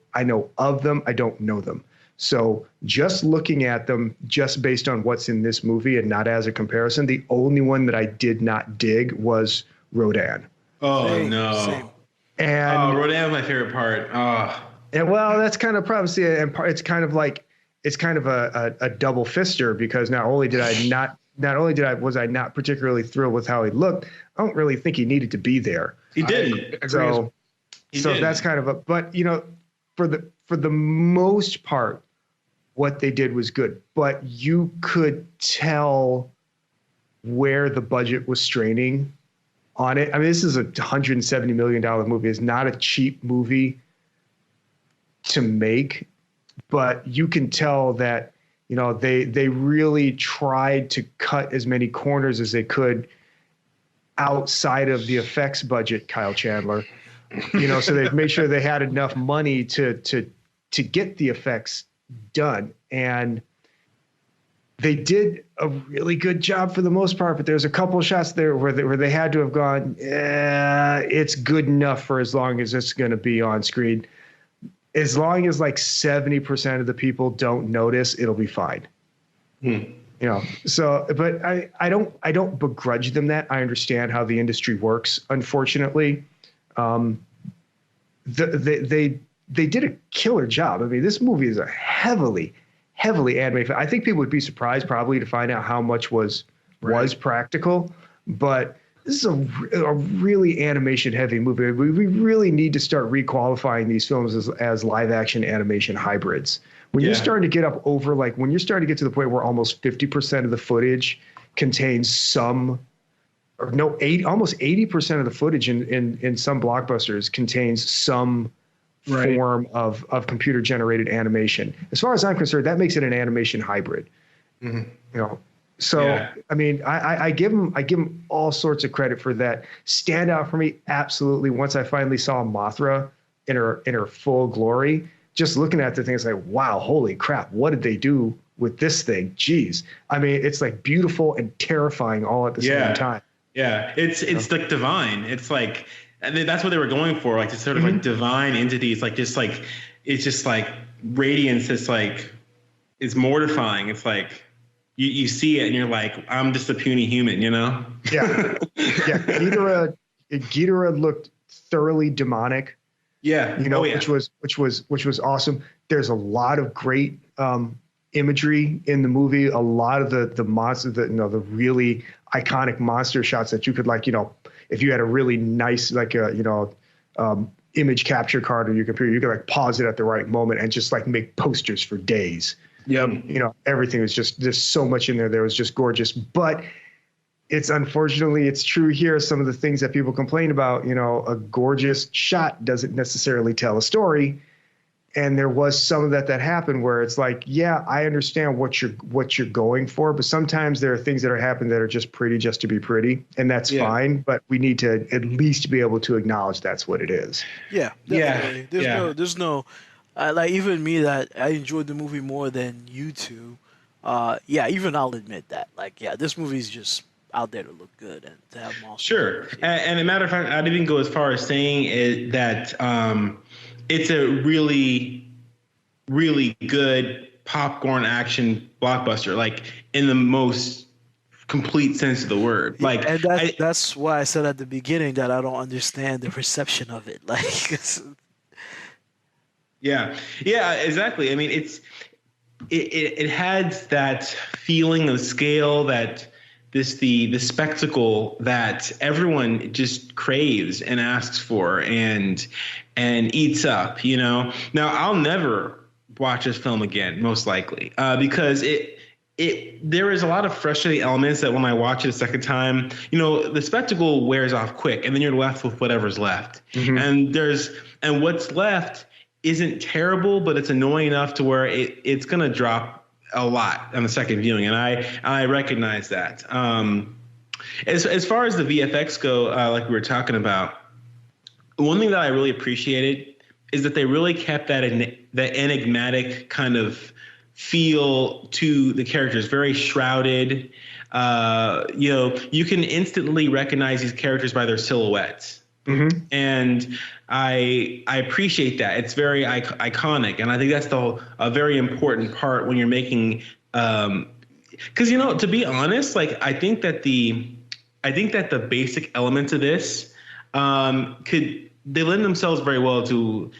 of them. I don't know them. So just looking at them, just based on what's in this movie and not as a comparison, the only one that I did not dig was Rodan. Oh, Same, no. same. And Rodan was my favorite part. Oh. and well, that's kind of probably, and it's kind of a double fister, because not only was I not particularly thrilled with how he looked, I don't really think he needed to be there. He didn't. So that's kind of but for the most part, what they did was good, but you could tell where the budget was straining on it. I mean, this is a $170 million movie. It's not a cheap movie to make, but you can tell that, they really tried to cut as many corners as they could outside of the effects budget, Kyle Chandler. So they made sure they had enough money to get the effects done. And they did a really good job for the most part, but there's a couple of shots there where they had to have gone, it's good enough for as long as it's going to be on screen. As long as like 70% of the people don't notice, it'll be fine. So, but I don't begrudge them that. I understand how the industry works. Unfortunately, they did a killer job. I mean, this movie is a heavily animated. I think people would be surprised probably to find out how much was practical, but this is a really animation heavy movie. We really need to start requalifying these films as live action animation hybrids. When you're starting to get up over, like when you're starting to get to the point where almost 50% of the footage contains almost 80% of the footage in some blockbusters contains some form of computer generated animation. As far as I'm concerned, that makes it an animation hybrid. So I mean, I give him all sorts of credit for that. Standout for me, absolutely. Once I finally saw Mothra in her full glory, just looking at the thing, it's like, wow, holy crap, what did they do with this thing? Jeez. I mean, it's like beautiful and terrifying all at the same time. Yeah, it's like divine. It's like, and that's what they were going for, like this sort of like divine entities, like just like it's just like radiance. It's like it's mortifying. It's like you see it and you're like, I'm just a puny human, Yeah. Ghidorah looked thoroughly demonic. Yeah. Which was awesome. There's a lot of great imagery in the movie. A lot of the monsters, the really iconic monster shots that you could if you had a really nice image capture card on your computer, you could like pause it at the right moment and just like make posters for days. Yep. Everything was just, there's so much in there that was just gorgeous. But it's true here. Some of the things that people complain about, a gorgeous shot doesn't necessarily tell a story. And there was some of that happened where it's like, yeah, I understand what you're going for, but sometimes there are things that are happening that are just pretty just to be pretty, and that's fine. But we need to at least be able to acknowledge that's what it is. Yeah, definitely. There's no like even me that I enjoyed the movie more than you two. Even I'll admit that. Like, this movie's just out there to look good and to have monsters. Sure, and a matter of fact, I'd even go as far as saying that. It's a really, really good popcorn action blockbuster, like in the most complete sense of the word. Like, and that's why I said at the beginning that I don't understand the reception of it. Like, yeah, exactly. I mean, it has that feeling of scale, that the spectacle that everyone just craves and asks for and eats up, you know. Now, I'll never watch this film again, most likely, because there is a lot of frustrating elements that when I watch it a second time, you know, the spectacle wears off quick, and then you're left with whatever's left. Mm-hmm. And what's left isn't terrible, but it's annoying enough to where it's going to drop a lot on the second viewing, and I recognize that. As far as the VFX go, like we were talking about, one thing that I really appreciated is that they really kept that enigmatic kind of feel to the characters, very shrouded. You know, you can instantly recognize these characters by their silhouettes. Mm-hmm. And I appreciate that. It's very iconic, and I think that's a very important part when you're making. Because you know, to be honest, like I think that the basic elements of this they lend themselves very well to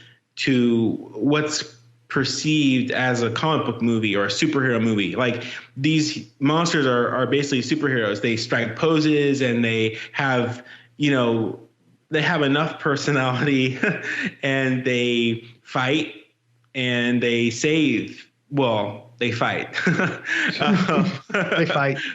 what's perceived as a comic book movie or a superhero movie. Like these monsters are basically superheroes. They strike poses and they have, you know, they have enough personality and they fight and they save. Well, they fight. They fight.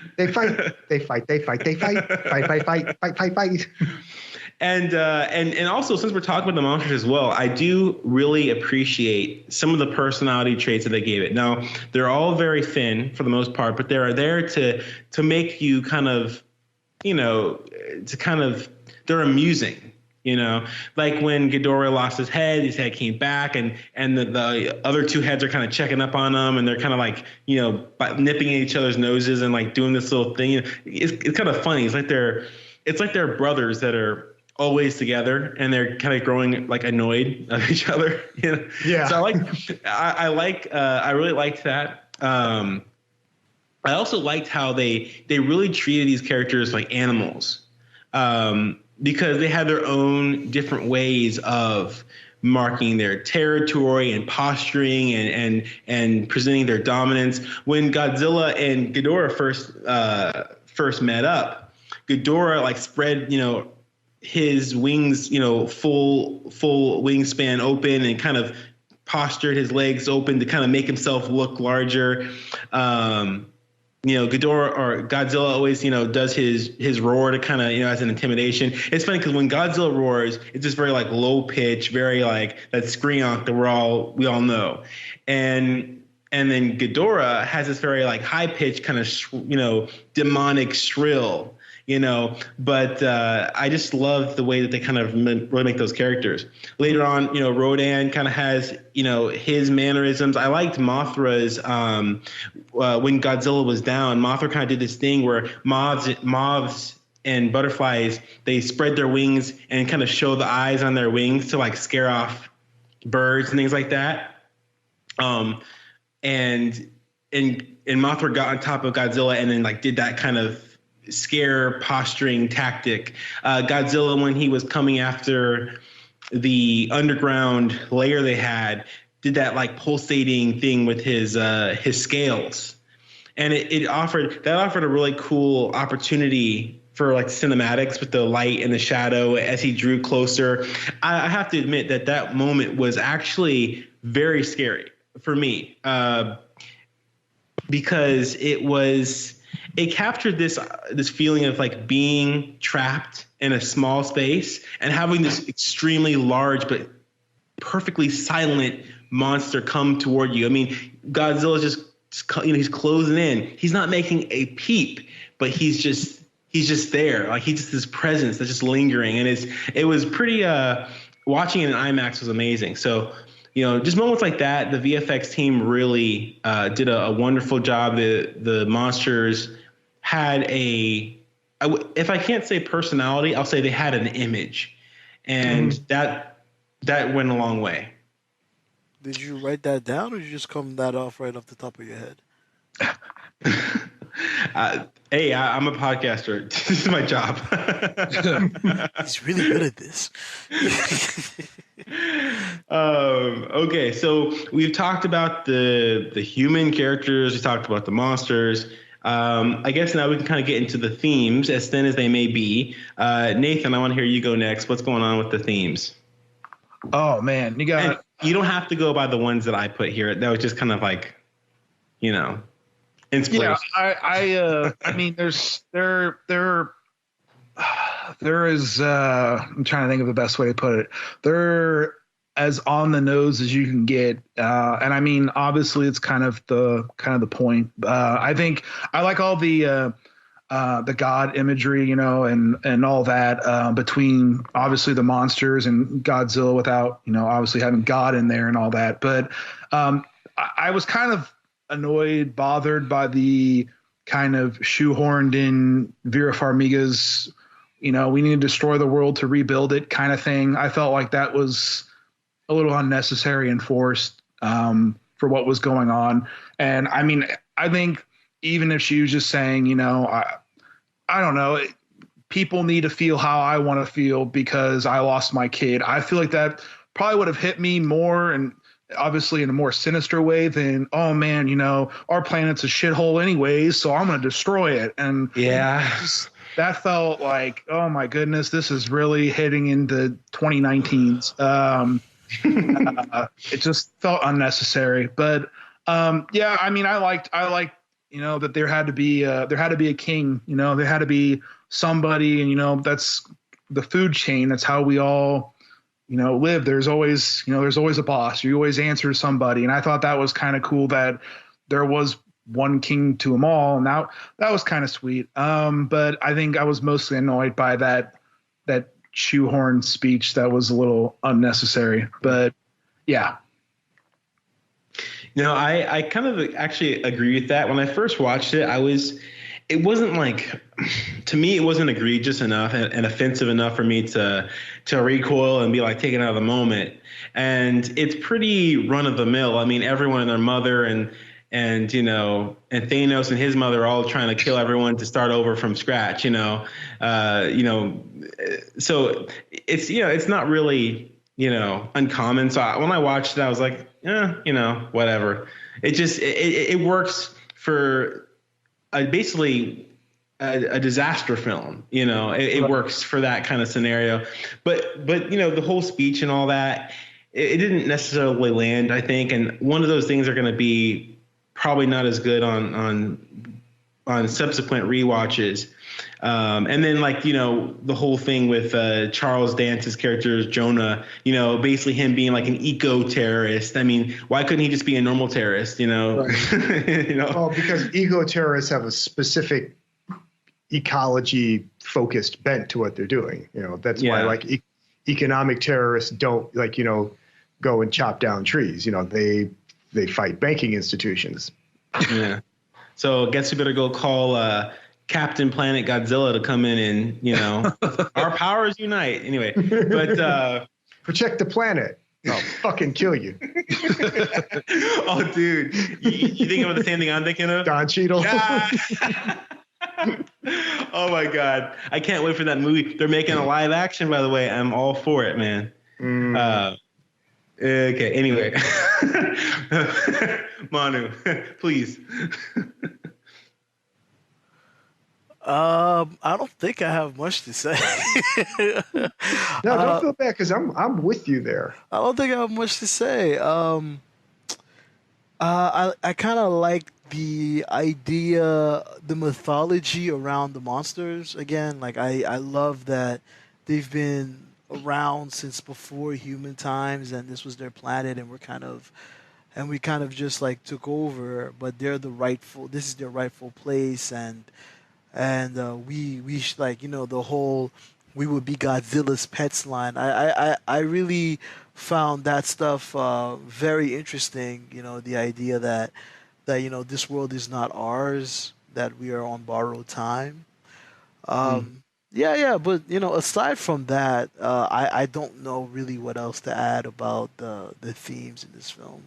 And also, since we're talking about the monsters as well, I do really appreciate some of the personality traits that they gave it. Now, they're all very thin for the most part, but they're there to make you kind of, you know, they're amusing. You know, like when Ghidorah lost his head came back, and the other two heads are kind of checking up on him, and they're kind of like, you know, nipping at each other's noses and like doing this little thing. It's kind of funny. It's like they're brothers that are always together, and they're kind of growing like annoyed at each other. You know? Yeah. So I really liked that. I also liked how they really treated these characters like animals. Because they had their own different ways of marking their territory and posturing and presenting their dominance. When Godzilla and Ghidorah first met up, Ghidorah like spread, you know, his wings, you know, full wingspan open and kind of postured his legs open to kind of make himself look larger. You know, Ghidorah or Godzilla always, you know, does his roar to kind of, you know, as an intimidation. It's funny because when Godzilla roars, it's just very like low pitch, very like that scream that we all know. And then Ghidorah has this very like high pitch kind of, you know, demonic shrill, you know, but I just love the way that they kind of really make those characters. Later on, you know, Rodan kind of has, you know, his mannerisms. I liked Mothra's when Godzilla was down. Mothra kind of did this thing where moths and butterflies, they spread their wings and kind of show the eyes on their wings to like scare off birds and things like that. And Mothra got on top of Godzilla and then like did that kind of scare posturing tactic. Godzilla, when he was coming after the underground layer they had, did that like pulsating thing with his scales, and it offered a really cool opportunity for like cinematics with the light and the shadow as he drew closer. I have to admit that moment was actually very scary for me, because it captured this feeling of like being trapped in a small space and having this extremely large but perfectly silent monster come toward you. I mean, Godzilla's just, you know, he's closing in. He's not making a peep, but he's just there. Like he's just this presence that's just lingering, and it was pretty. Watching it in IMAX was amazing. So, you know, just moments like that, the VFX team really did a wonderful job. The monsters had if I can't say personality, I'll say they had an image, and that went a long way. Did you write that down, or did you just come that off right off the top of your head? Hey, I'm a podcaster. This is my job. He's really good at this. Okay, so we've talked about the human characters. We talked about the monsters. I guess now we can kind of get into the themes, as thin as they may be. Nathan, I want to hear you go next. What's going on with the themes? Oh man, And you don't have to go by the ones that I put here. That was just kind of like, inspiration. Yeah, I mean, there is. I'm trying to think of the best way to put it. They're as on the nose as you can get, and I mean, obviously, it's kind of the point. I think I like all the god imagery, and all that between obviously the monsters and Godzilla without, obviously having God in there and all that. But I was kind of annoyed, bothered by the kind of shoehorned in Vera Farmiga's, we need to destroy the world to rebuild it kind of thing. I felt like that was a little unnecessary and forced for what was going on. And I mean, I think even if she was just saying, I don't know, people need to feel how I want to feel because I lost my kid. I feel like that probably would have hit me more, and obviously in a more sinister way than, oh man, our planet's a shithole anyways, so I'm going to destroy it. And yeah, that felt like, oh my goodness, this is really hitting into 2019's. It just felt unnecessary. But yeah, I mean, I liked, that there had to be a king, there had to be somebody, and that's the food chain. That's how we all, live. There's always a boss. You always answer to somebody. And I thought that was kind of cool that there was one king to them all. And that was kind of sweet. But I think I was mostly annoyed by that shoehorn speech that was a little unnecessary. But yeah. I kind of actually agree with that. When I first watched it, it wasn't like, to me, it wasn't egregious enough and offensive enough for me to recoil and be like taken out of the moment. And it's pretty run of the mill. I mean, everyone and their mother and Thanos and his mother are all trying to kill everyone to start over from scratch, so it's, it's not really, uncommon. So when I watched it, I was like, whatever. It just, it works for basically a disaster film. It works for that kind of scenario. But the whole speech and all that, it didn't necessarily land, I think. And one of those things are going to be probably not as good on subsequent rewatches. And then the whole thing with Charles Dance's character Jonah, basically him being like an eco-terrorist. I mean, why couldn't he just be a normal terrorist, Right. Well, because eco-terrorists have a specific ecology focused bent to what they're doing. That's why economic terrorists don't go and chop down trees. They fight banking institutions. Yeah. So I guess we better go call Captain Planet Godzilla to come in and, our powers unite. Anyway, but protect the planet. I'll fucking kill you. Oh, dude. You think of the same thing I'm thinking of? Don Cheadle. Yeah. Oh, my God. I can't wait for that movie. They're making a live action, by the way. I'm all for it, man. Okay, anyway. Manu, please. I don't think I have much to say. No, don't feel bad because I'm with you there. I don't think I have much to say. I kind of like the idea, the mythology around the monsters. Again, I love that they've been around since before human times, and this was their planet, and we kind of just took over, but this is their rightful place, and we the whole "we would be Godzilla's pets" line. I really found that stuff very interesting. The idea that this world is not ours, that we are on borrowed time. Yeah, but aside from that, I don't know really what else to add about the themes in this film.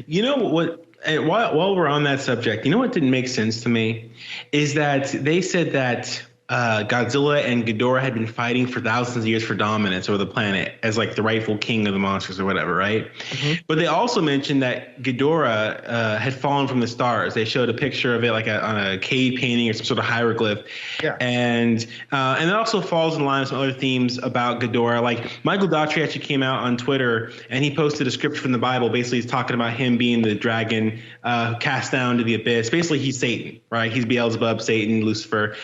You know what? And while we're on that subject, what didn't make sense to me is that they said that Godzilla and Ghidorah had been fighting for thousands of years for dominance over the planet as like the rightful king of the monsters or whatever, right? Mm-hmm. But they also mentioned that Ghidorah had fallen from the stars. They showed a picture of it like on a cave painting or some sort of hieroglyph. Yeah. And it also falls in line with some other themes about Ghidorah. Like Michael Daughtry actually came out on Twitter and he posted a script from the Bible. Basically, he's talking about him being the dragon cast down to the abyss. Basically, he's Satan, right? He's Beelzebub, Satan, Lucifer.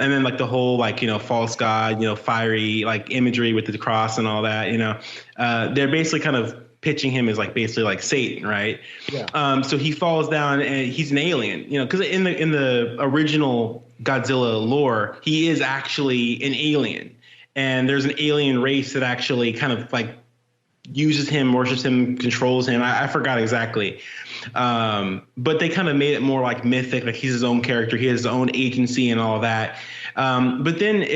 And then like the whole like, false god, fiery like imagery with the cross and all that, they're basically kind of pitching him as like basically like Satan, right? Yeah. So he falls down and he's an alien, because in the original Godzilla lore, he is actually an alien. And there's an alien race that actually kind of like uses him, worships him, controls him. I forgot exactly. But they kind of made it more like mythic, like he's his own character, he has his own agency and all that. But then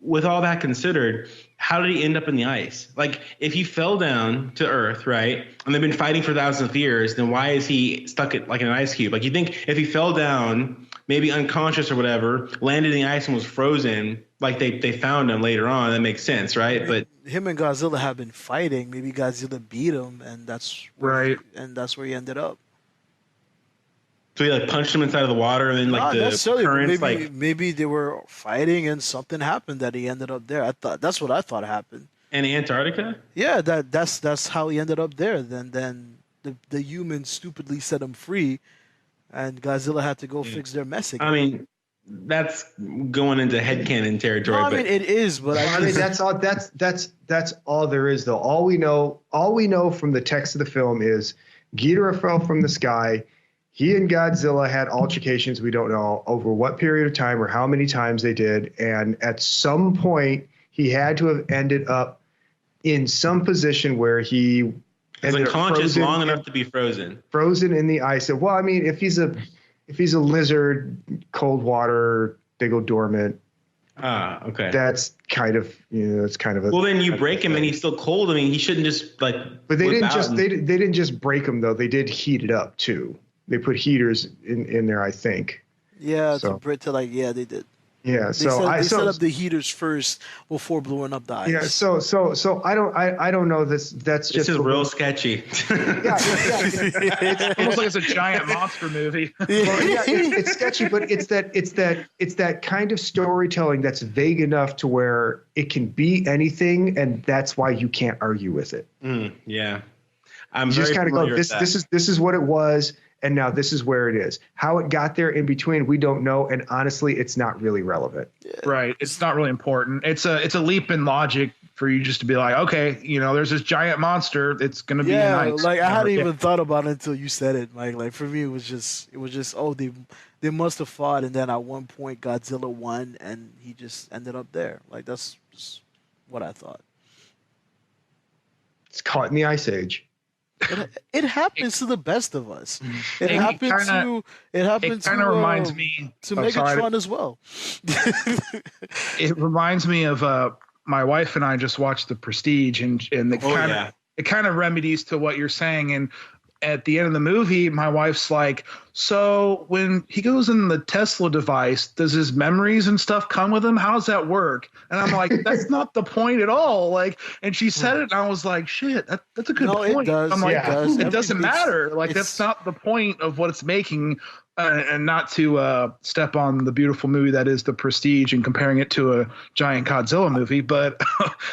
with all that considered, how did he end up in the ice? Like if he fell down to Earth, right, and they've been fighting for thousands of years, then why is he stuck at like in an ice cube? Like you think if he fell down, maybe unconscious or whatever, landed in the ice and was frozen, like they found him later on, that makes sense, right? But him and Godzilla have been fighting. Maybe Godzilla beat him, and that's where he ended up. So he like punched him inside of the water, and then like the currents, maybe they were fighting and something happened that he ended up there. That's what I thought happened. In Antarctica? Yeah, that's how he ended up there. Then the humans stupidly set him free, and Godzilla had to go fix their mess again. I mean, that's going into headcanon territory. No, I mean it is, but I mean that's all. That's all there is, though. All we know from the text of the film is Ghidorah fell from the sky. He and Godzilla had altercations, we don't know over what period of time or how many times they did. And at some point, he had to have ended up in some position where he was unconscious long enough to be frozen. Frozen in the ice. Well, I mean, if he's a lizard, cold water, they go dormant. Ah, okay. That's kind of, it's kind of a. Well, then you break him and he's still cold. I mean, he shouldn't just like. But they didn't just break him though. They did heat it up too. They put heaters in there, I think. Yeah, they did. Yeah, they set up the heaters first before blowing up the ice. Yeah, so I don't know this. This is real sketchy. It's almost like it's a giant monster movie. Well, yeah, it's sketchy, but it's that kind of storytelling that's vague enough to where it can be anything, and that's why you can't argue with it. Yeah, you just kind of go, this is what it was. And now this is where it is. How it got there in between, we don't know. And honestly, it's not really relevant. Right. It's not really important. It's a leap in logic for you just to be like, okay, there's this giant monster. It's going to be nice. Like I hadn't even thought about it until you said it, Mike. Like for me, it was just, they must have fought. And then at one point Godzilla won and he just ended up there. Like that's just what I thought. It's caught in the Ice Age. It happens to the best of us. It reminds me to Megatron as well. It reminds me of my wife and I just watched The Prestige, and it kind of remedies to what you're saying. And at the end of the movie, my wife's like, so when he goes in the Tesla device, does his memories and stuff come with him? How does that work? And I'm like, that's not the point at all. Like, and she said it, and I was like, shit, that's a good point. It does. I'm like, it doesn't matter. Like, that's not the point of what it's making. And not to step on the beautiful movie that is The Prestige and comparing it to a giant Godzilla movie, but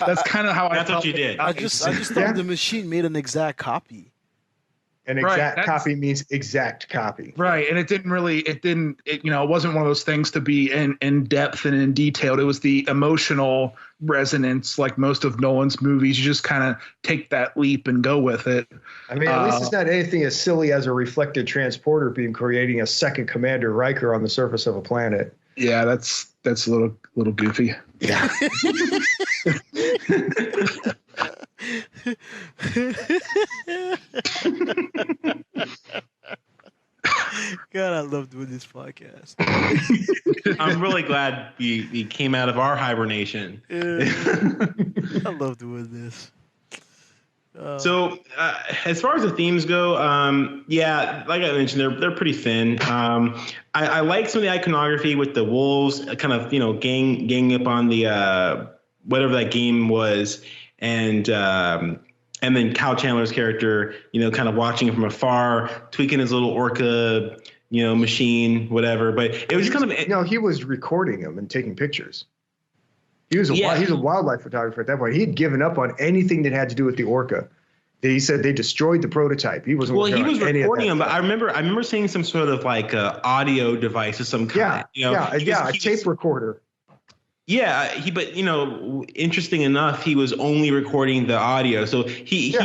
that's kind of how that's what you did. I just thought the machine made an exact copy. An exact copy means exact copy. Right. And it wasn't one of those things to be in depth and in detail. It was the emotional resonance, like most of Nolan's movies. You just kind of take that leap and go with it. I mean, at least it's not anything as silly as a reflected transporter beam creating a second Commander Riker on the surface of a planet. Yeah, that's a little goofy. Yeah. God, I love doing this podcast. I'm really glad we came out of our hibernation. I love doing this. So as far as the themes go, yeah, like I mentioned, they're pretty thin. I like some of the iconography with the wolves, kind of gang up on the whatever that game was, and then Kyle Chandler's character, kind of watching from afar, tweaking his little orca, machine, whatever. But it was just kind of no, he was recording them and taking pictures. He was a wildlife photographer at that point. He had given up on anything that had to do with the orca. He said they destroyed the prototype. He wasn't. Well, he was recording them, but stuff. I remember seeing some sort of like audio device of some kind. A tape recorder. Yeah, but interesting enough, he was only recording the audio. So he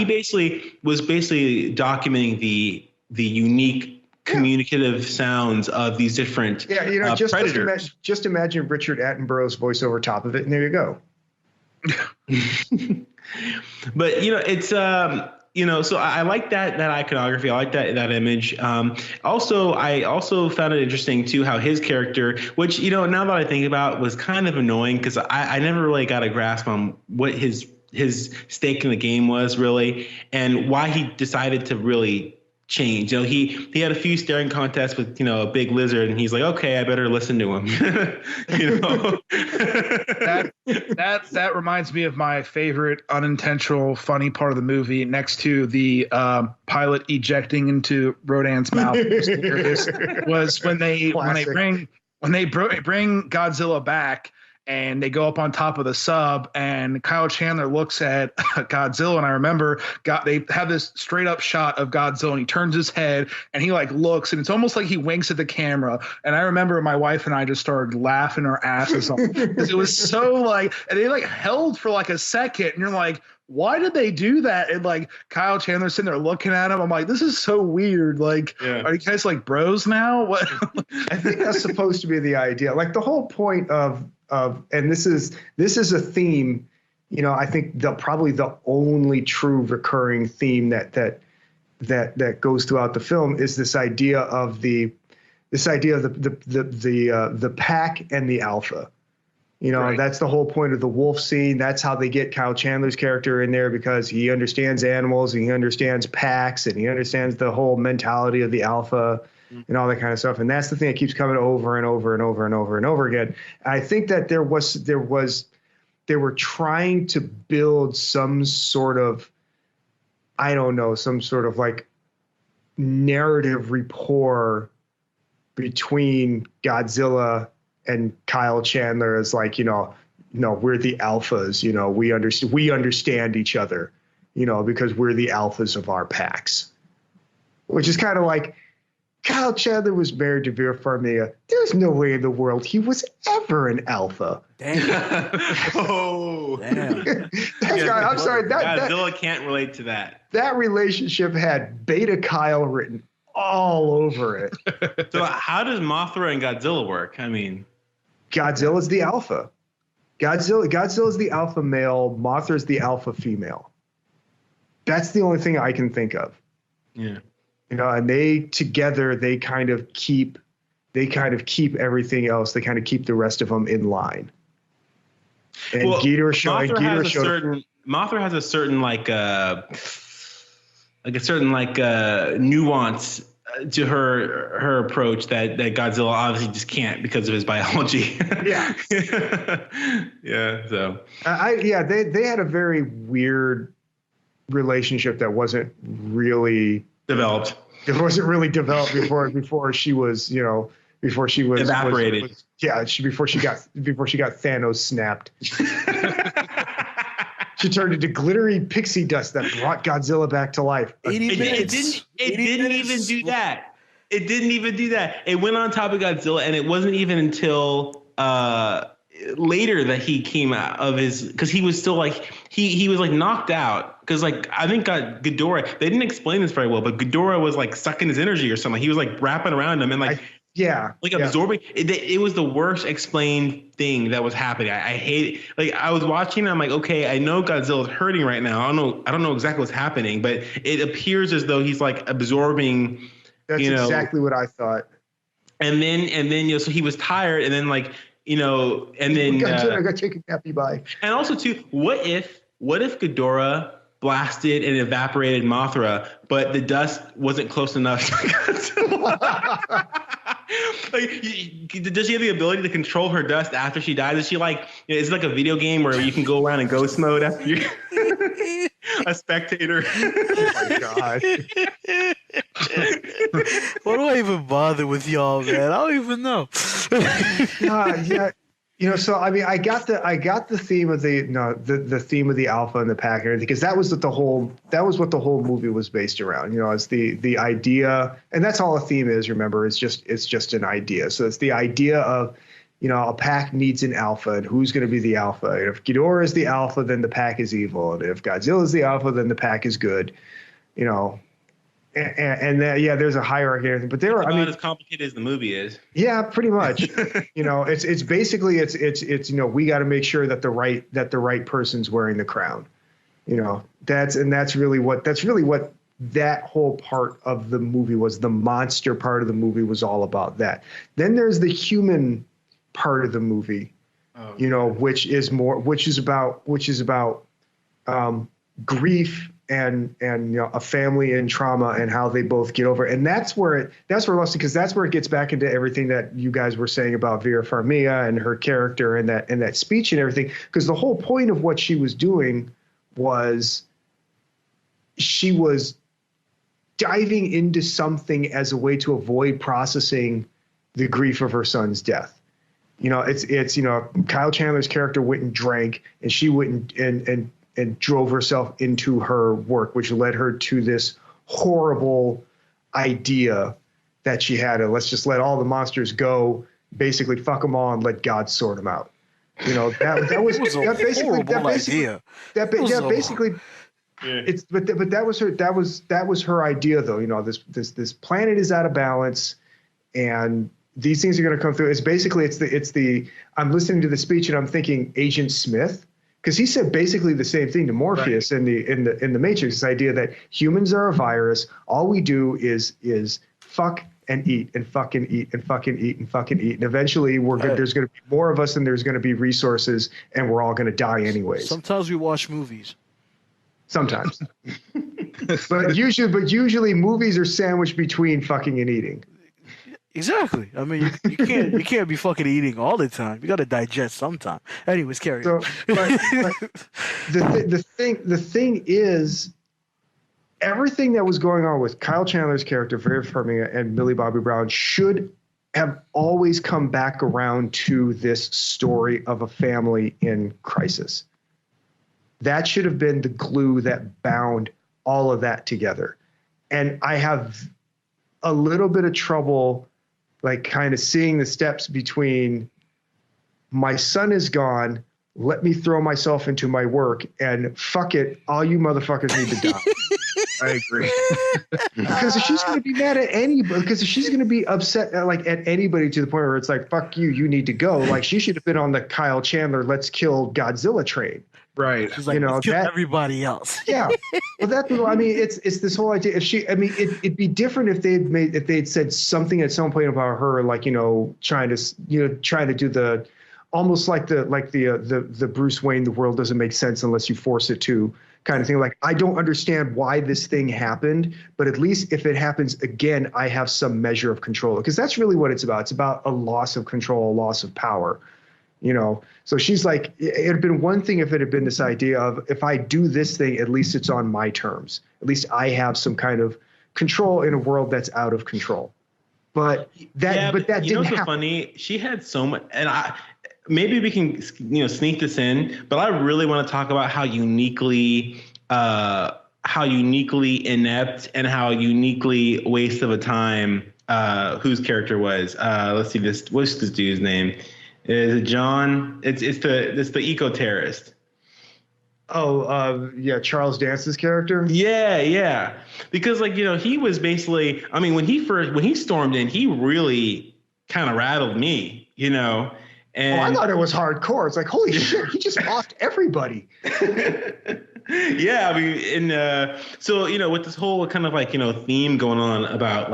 was basically documenting the unique communicative sounds of these different predators. Just imagine Richard Attenborough's voice over top of it, and there you go. But it's so I like that iconography. I like that image. Also, I also found it interesting too how his character, which now that I think about, was kind of annoying because I never really got a grasp on what his stake in the game was really, and why he decided to really change. He had a few staring contests with a big lizard, and he's like, okay, I better listen to him. That reminds me of my favorite unintentional funny part of the movie, next to the pilot ejecting into Rodan's mouth. was when they bring Godzilla back. And they go up on top of the sub, and Kyle Chandler looks at Godzilla, and I remember they have this straight up shot of Godzilla, and he turns his head, and he looks, and it's almost like he winks at the camera. And I remember my wife and I just started laughing our asses off because it was so and they held for a second, and you're like, why did they do that? And Kyle Chandler sitting there looking at him, I'm like, this is so weird. Are you guys bros now? What? I think that's supposed to be the idea. The whole point of and this is a theme, I think probably the only true recurring theme that goes throughout the film is this idea of the pack and the alpha. Right. That's the whole point of the wolf scene. That's how they get Kyle Chandler's character in there, because he understands animals and he understands packs and he understands the whole mentality of the alpha and all that kind of stuff. And that's the thing that keeps coming over and over and over and over and over again. I think that they were trying to build some sort of, narrative rapport between Godzilla and Kyle Chandler as we're the alphas, we understand each other, because we're the alphas of our packs, which is kind of like Kyle Chandler was married to Vera Farmiga. There's no way in the world he was ever an alpha. Damn. Oh, damn. I'm sorry. Godzilla can't relate to that. That relationship had Beta Kyle written all over it. So how does Mothra and Godzilla work? I mean, Godzilla's the alpha. Godzilla's the alpha male. Mothra's the alpha female. That's the only thing I can think of. Yeah. And they together, they kind of keep everything else. They kind of keep the rest of them in line. And Ghidorah Mothra has a certain nuance to her approach that Godzilla obviously just can't because of his biology. Yeah. Yeah. So they had a very weird relationship that wasn't really developed. It wasn't really developed before she was evaporated. Before she got Thanos snapped. She turned into glittery pixie dust that brought Godzilla back to life. It didn't even do that. It didn't even do that. It went on top of Godzilla, and it wasn't even until later that he came out of his, because he was still he was knocked out, because I think Ghidorah, they didn't explain this very well, but Ghidorah was sucking his energy or something. He was wrapping around him and absorbing. It was the worst explained thing that was happening. I hate it. I was watching and I'm like, okay, I know Godzilla's hurting right now. I don't know exactly what's happening, but it appears as though he's absorbing. That's exactly what I thought. And then so he was tired, and then and then I got taken happy by. And also too, what if Ghidorah blasted and evaporated Mothra, but the dust wasn't close enough to Godzilla. Like, does she have the ability to control her dust after she dies? Is she like, is it like a video game where you can go around in ghost mode after you're a spectator? Oh my God. Why do I even bother with y'all, man? I don't even know. Yeah. So I mean, I got the theme of the theme of the alpha and the pack and everything, because that was what the whole movie was based around. It's the idea, and that's all a theme is. Remember, it's just an idea. So it's the idea of, a pack needs an alpha, and who's going to be the alpha? And if Ghidorah is the alpha, then the pack is evil, and if Godzilla is the alpha, then the pack is good. And that, there's a hierarchy and everything, but there are, about as complicated as the movie is. Yeah, pretty much. It's basically it's we got to make sure that the right person's wearing the crown. That's really what that whole part of the movie was. The monster part of the movie was all about that. Then there's the human part of the movie, which is about grief and a family and trauma and how they both get over it. And that's where because that's where it gets back into everything that you guys were saying about Vera Farmiga and her character and that speech and everything. Because the whole point of what she was doing was she was diving into something as a way to avoid processing the grief of her son's death. It's Kyle Chandler's character went and drank, and she went and drove herself into her work, which led her to this horrible idea that she had of, let's just let all the monsters go, basically fuck them all and let God sort them out. That was a horrible idea. But that was her idea, though. This planet is out of balance, and these things are going to come through. It's the I'm listening to the speech and I'm thinking Agent Smith. Because he said basically the same thing to Morpheus in the Matrix. This idea that humans are a virus. All we do is fuck and eat and fucking eat and fucking eat and fucking eat. And eventually there's going to be more of us than there's going to be resources, and we're all going to die anyways. Sometimes we watch movies. Sometimes, but usually movies are sandwiched between fucking and eating. Exactly. I mean, you can't be fucking eating all the time. You got to digest sometime. Anyways, carry on. But the thing is, everything that was going on with Kyle Chandler's character, Vera Farmiga, and Millie Bobby Brown should have always come back around to this story of a family in crisis. That should have been the glue that bound all of that together. And I have a little bit of trouble kind of seeing the steps between my son is gone, let me throw myself into my work, and fuck it, all you motherfuckers need to die. I agree. Because if she's going to be mad at anybody, because if she's going to be upset at anybody to the point where it's like, fuck you, you need to go. She should have been on the Kyle Chandler, let's kill Godzilla train. Right. She's like, let's kill everybody else. Yeah. Well, it's this whole idea. It'd be different if they'd said something at some point about her, trying to do the, almost like the Bruce Wayne, the world doesn't make sense unless you force it to kind of thing. I don't understand why this thing happened, but at least if it happens again, I have some measure of control, because that's really what it's about. It's about a loss of control, a loss of power. So she's like, it had been one thing if it had been this idea of, if I do this thing, at least it's on my terms. At least I have some kind of control in a world that's out of control. But that didn't happen. Funny? She had so much, and maybe we can sneak this in, but I really want to talk about how uniquely inept and how uniquely waste of a time whose character was. Let's see this. What's this dude's name? Is it John? It's the eco-terrorist. Oh, Charles Dance's character. Yeah. Because he was basically, I mean, when he stormed in, he really kind of rattled me, And I thought it was hardcore. It's like, holy shit, he just offed everybody. Yeah, I mean, and so with this whole kind of theme going on about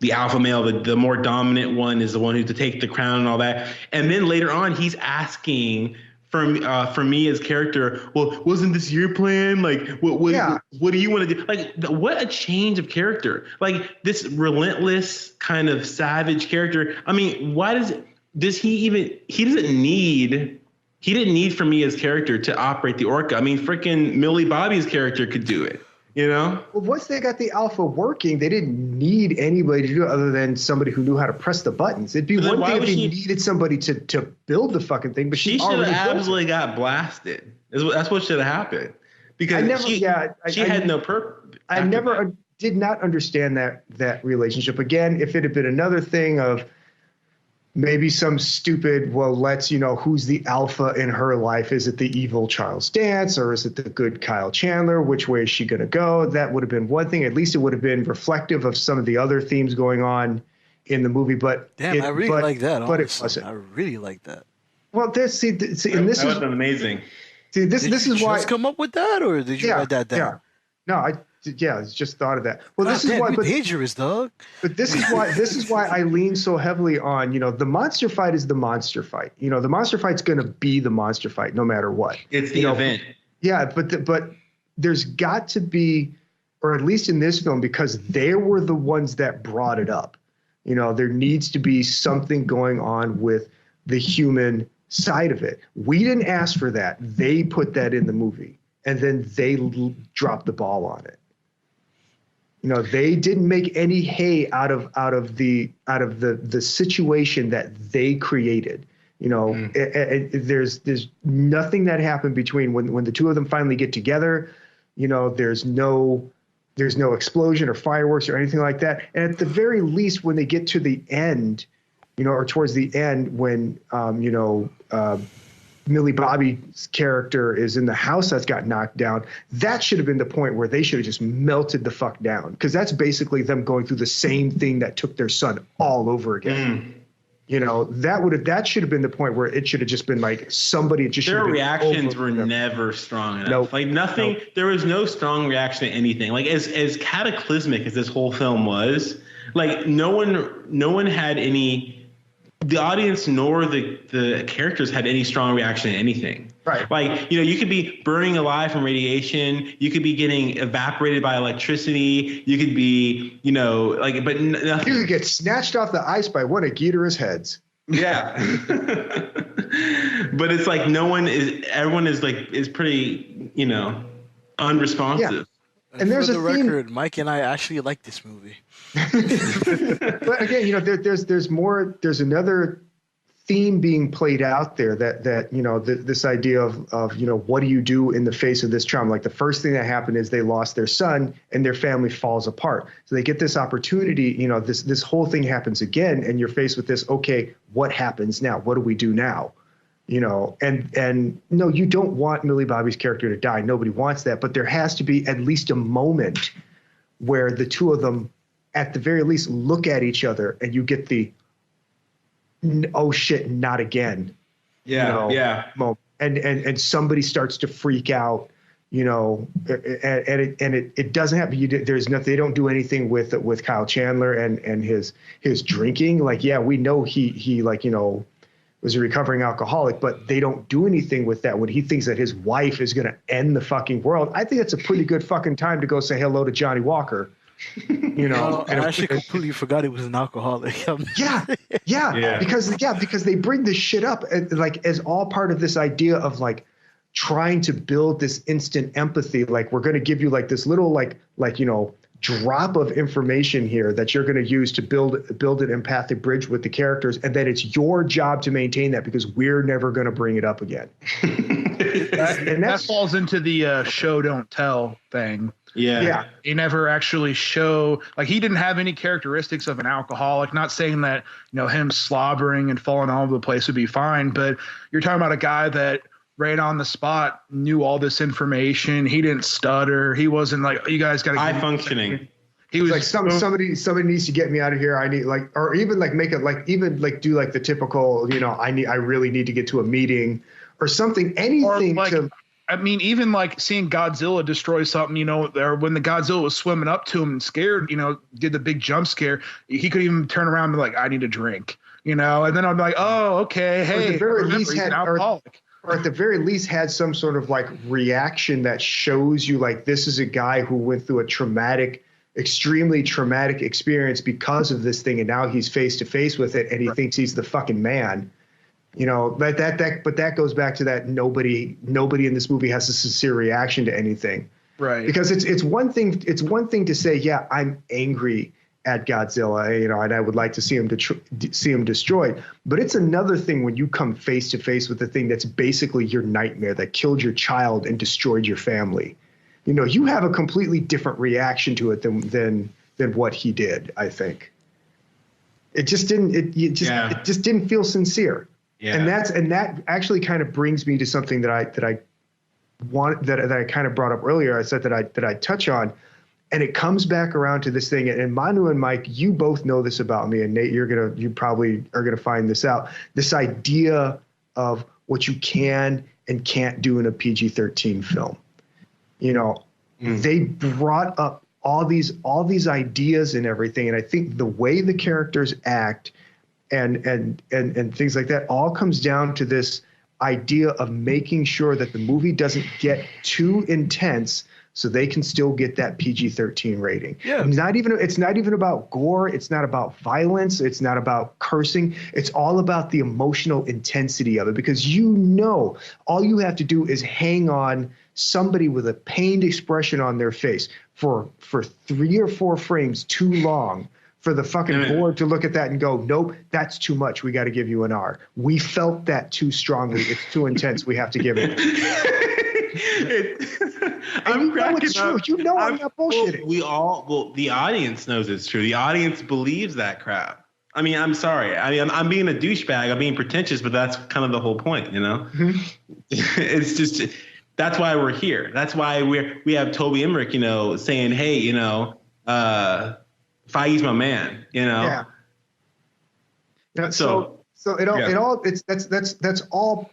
the alpha male, the more dominant one is the one who's to take the crown and all that. And then later on, he's asking for me as character, well, wasn't this your plan? Like, what do you want to do? Like, what a change of character. Like, this relentless kind of savage character. I mean, he didn't need for me as character to operate the Orca. I mean, freaking Millie Bobby's character could do it. You know? Well, once they got the alpha working, they didn't need anybody to do it other than somebody who knew how to press the buttons. It'd be one thing if they needed somebody to build the fucking thing, but she should have absolutely got blasted. That's what should have happened. Because she had no purpose. I never did not understand that relationship. Again, if it had been another thing of maybe some stupid, well, who's the alpha in her life? Is it the evil Charles Dance or is it the good Kyle Chandler? Which way is she going to go? That would have been one thing. At least it would have been reflective of some of the other themes going on in the movie. But I really like that. But it wasn't. I really like that. Well, and this is amazing. See, this is why. Did you come up with that, or did you write that down? Yeah. No, I just thought of that. Well, this is why. But dangerous, dog. But this is why I lean so heavily on, the monster fight is the monster fight. The monster fight's going to be the monster fight no matter what. It's the event. Yeah, but there's got to be, or at least in this film, because they were the ones that brought it up. There needs to be something going on with the human side of it. We didn't ask for that. They put that in the movie, and then they dropped the ball on it. They didn't make any hay out of the situation that they created. There's nothing that happened between when the two of them finally get together. There's no explosion or fireworks or anything like that. And at the very least, when they get to the end, or towards the end, when Millie Bobby's character is in the house that's got knocked down, that should have been the point where they should have just melted the fuck down, because that's basically them going through the same thing that took their son all over again. That should have been the point where it should have just been like somebody just. Their reactions were never strong enough. Nope. Like nothing. Nope. There was no strong reaction to anything. Like as cataclysmic as this whole film was, like no one had any. The audience nor the characters had any strong reaction to anything. Right. Like, you could be burning alive from radiation. You could be getting evaporated by electricity. You could be, but nothing. You could get snatched off the ice by one of Ghidorah's heads. Yeah. But it's like everyone is pretty, unresponsive. Yeah. And there's for the record, Mike and I actually like this movie. But again, there's another theme being played out there that this idea of what do you do in the face of this trauma? Like the first thing that happened is they lost their son and their family falls apart. So they get this opportunity, this whole thing happens again, and you're faced with this, okay, what happens now? What do we do now? And no, you don't want Millie Bobby's character to die. Nobody wants that. But there has to be at least a moment where the two of them, at the very least, look at each other and you get the, oh shit, not again. Moment. And somebody starts to freak out, and it doesn't happen. There's nothing. They don't do anything with Kyle Chandler and his drinking. Like, yeah, we know he was a recovering alcoholic, but they don't do anything with that when he thinks that his wife is going to end the fucking world. I think that's a pretty good fucking time to go say hello to Johnny Walker. I actually completely forgot he was an alcoholic. Because they bring this shit up as all part of this idea of like trying to build this instant empathy. Like, we're going to give you like this little drop of information here that you're going to use to build an empathic bridge with the characters, and then it's your job to maintain that because we're never going to bring it up again. That falls into the show don't tell thing. Yeah. He never actually he didn't have any characteristics of an alcoholic. Not saying that him slobbering and falling all over the place would be fine, but you're talking about a guy that right on the spot knew all this information. He didn't stutter. He wasn't like, you guys got to high functioning. He was like somebody needs to get me out of here. I need or even make it do the typical, I really need to get to a meeting or something, anything even seeing Godzilla destroy something, or when the Godzilla was swimming up to him and scared, did the big jump scare, he could even turn around and be like, I need a drink, and then I'm like, oh, okay. Hey, he's an alcoholic. or at the very least had some sort of like reaction that shows you like this is a guy who went through a extremely traumatic experience because of this thing, and now he's face to face with it, and he thinks he's the fucking man. You know, but that goes back to that nobody in this movie has a sincere reaction to anything. Right. Because it's one thing to say, yeah, I'm angry at Godzilla, you know, and I would like to see him destroyed. But it's another thing when you come face to face with the thing that's basically your nightmare, that killed your child and destroyed your family. You know, you have a completely different reaction to it than what he did. I think it just didn't. It just didn't feel sincere. Yeah. And that actually kind of brings me to something that I kind of brought up earlier. I said that I'd touch on. And it comes back around to this thing, and Manu and Mike, you both know this about me, and Nate, you probably are gonna find this out. This idea of what you can and can't do in a PG-13 film. You know, they brought up all these ideas and everything, and I think the way the characters act and things like that all comes down to this idea of making sure that the movie doesn't get too intense, so they can still get that PG-13 rating. Yeah. It's not even about gore. It's not about violence. It's not about cursing. It's all about the emotional intensity of it, because you know all you have to do is hang on somebody with a pained expression on their face for 3 or 4 frames too long for the fucking board to look at that and go, nope, that's too much. We got to give you an R. We felt that too strongly. It's too intense. We have to give it. I'm cracking up. You know I'm not bullshitting. The audience knows it's true. The audience believes that crap. I mean, I'm sorry. I mean, I'm being a douchebag. I'm being pretentious, but that's kind of the whole point, you know? Mm-hmm. It's just, that's why we're here. That's why we have Toby Emmerich, you know, saying, hey, you know, Feige's my man, you know? Yeah. That's all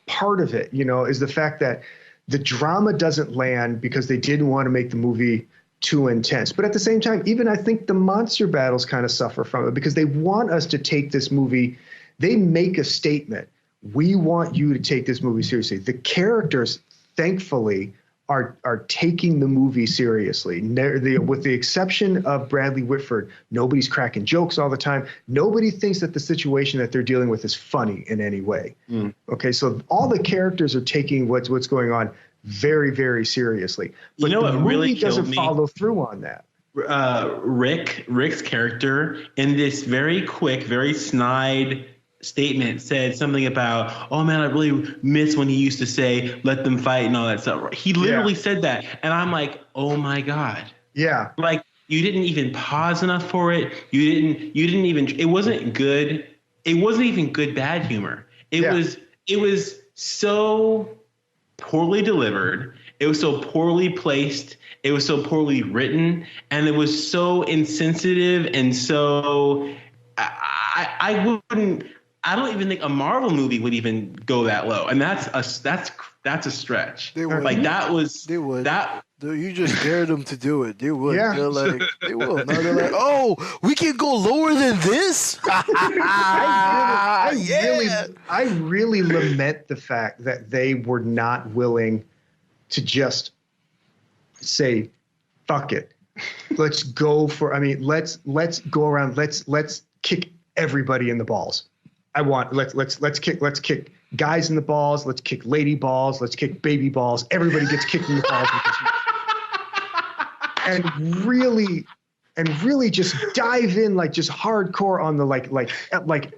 part of it, you know, is the fact that the drama doesn't land because they didn't want to make the movie too intense. But at the same time, even I think the monster battles kind of suffer from it because they want us to take this movie. They make a statement. We want you to take this movie seriously. The characters, thankfully, are taking the movie seriously. With the exception of Bradley Whitford, nobody's cracking jokes all the time. Nobody thinks that the situation that they're dealing with is funny in any way. Mm. Okay, so all the characters are taking what's going on very, very seriously. But you know the what really movie doesn't killed me? follow through on that. Rick's character in this very quick, very snide statement said something about, oh man, I really miss when he used to say, let them fight and all that stuff. He literally said that. And I'm like, oh my God. Yeah. Like you didn't even pause enough for it. You didn't even, it wasn't good. It wasn't even good, bad humor. It was so poorly delivered. It was so poorly placed. It was so poorly written. And it was so insensitive. And so I don't even think a Marvel movie would even go that low, and that's a stretch. They would. Like that was. They would. That you just dared them to do it. They would. Yeah. They're like, they will. No, they're like, oh, we can go lower than this. I really lament the fact that they were not willing to just say, "Fuck it, let's go for." I mean, let's go around. Let's kick everybody in the balls. Let's kick guys in the balls. Let's kick lady balls. Let's kick baby balls. Everybody gets kicked in the balls. And really just dive in like just hardcore on the like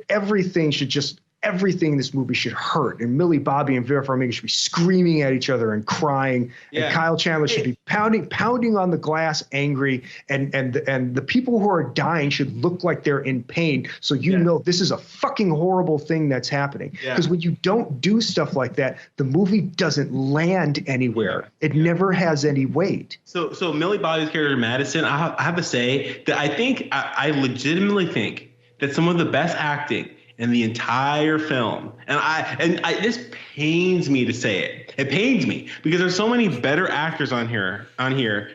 everything in this movie should hurt. And Millie Bobby and Vera Farmiga should be screaming at each other and crying. Yeah. And Kyle Chandler should be pounding on the glass, angry. And the people who are dying should look like they're in pain. So you know this is a fucking horrible thing that's happening. Because when you don't do stuff like that, the movie doesn't land anywhere. It never has any weight. So Millie Bobby's character Madison, I have to say that I legitimately think that some of the best acting in the entire film, and this pains me to say it. It pains me because there's so many better actors on here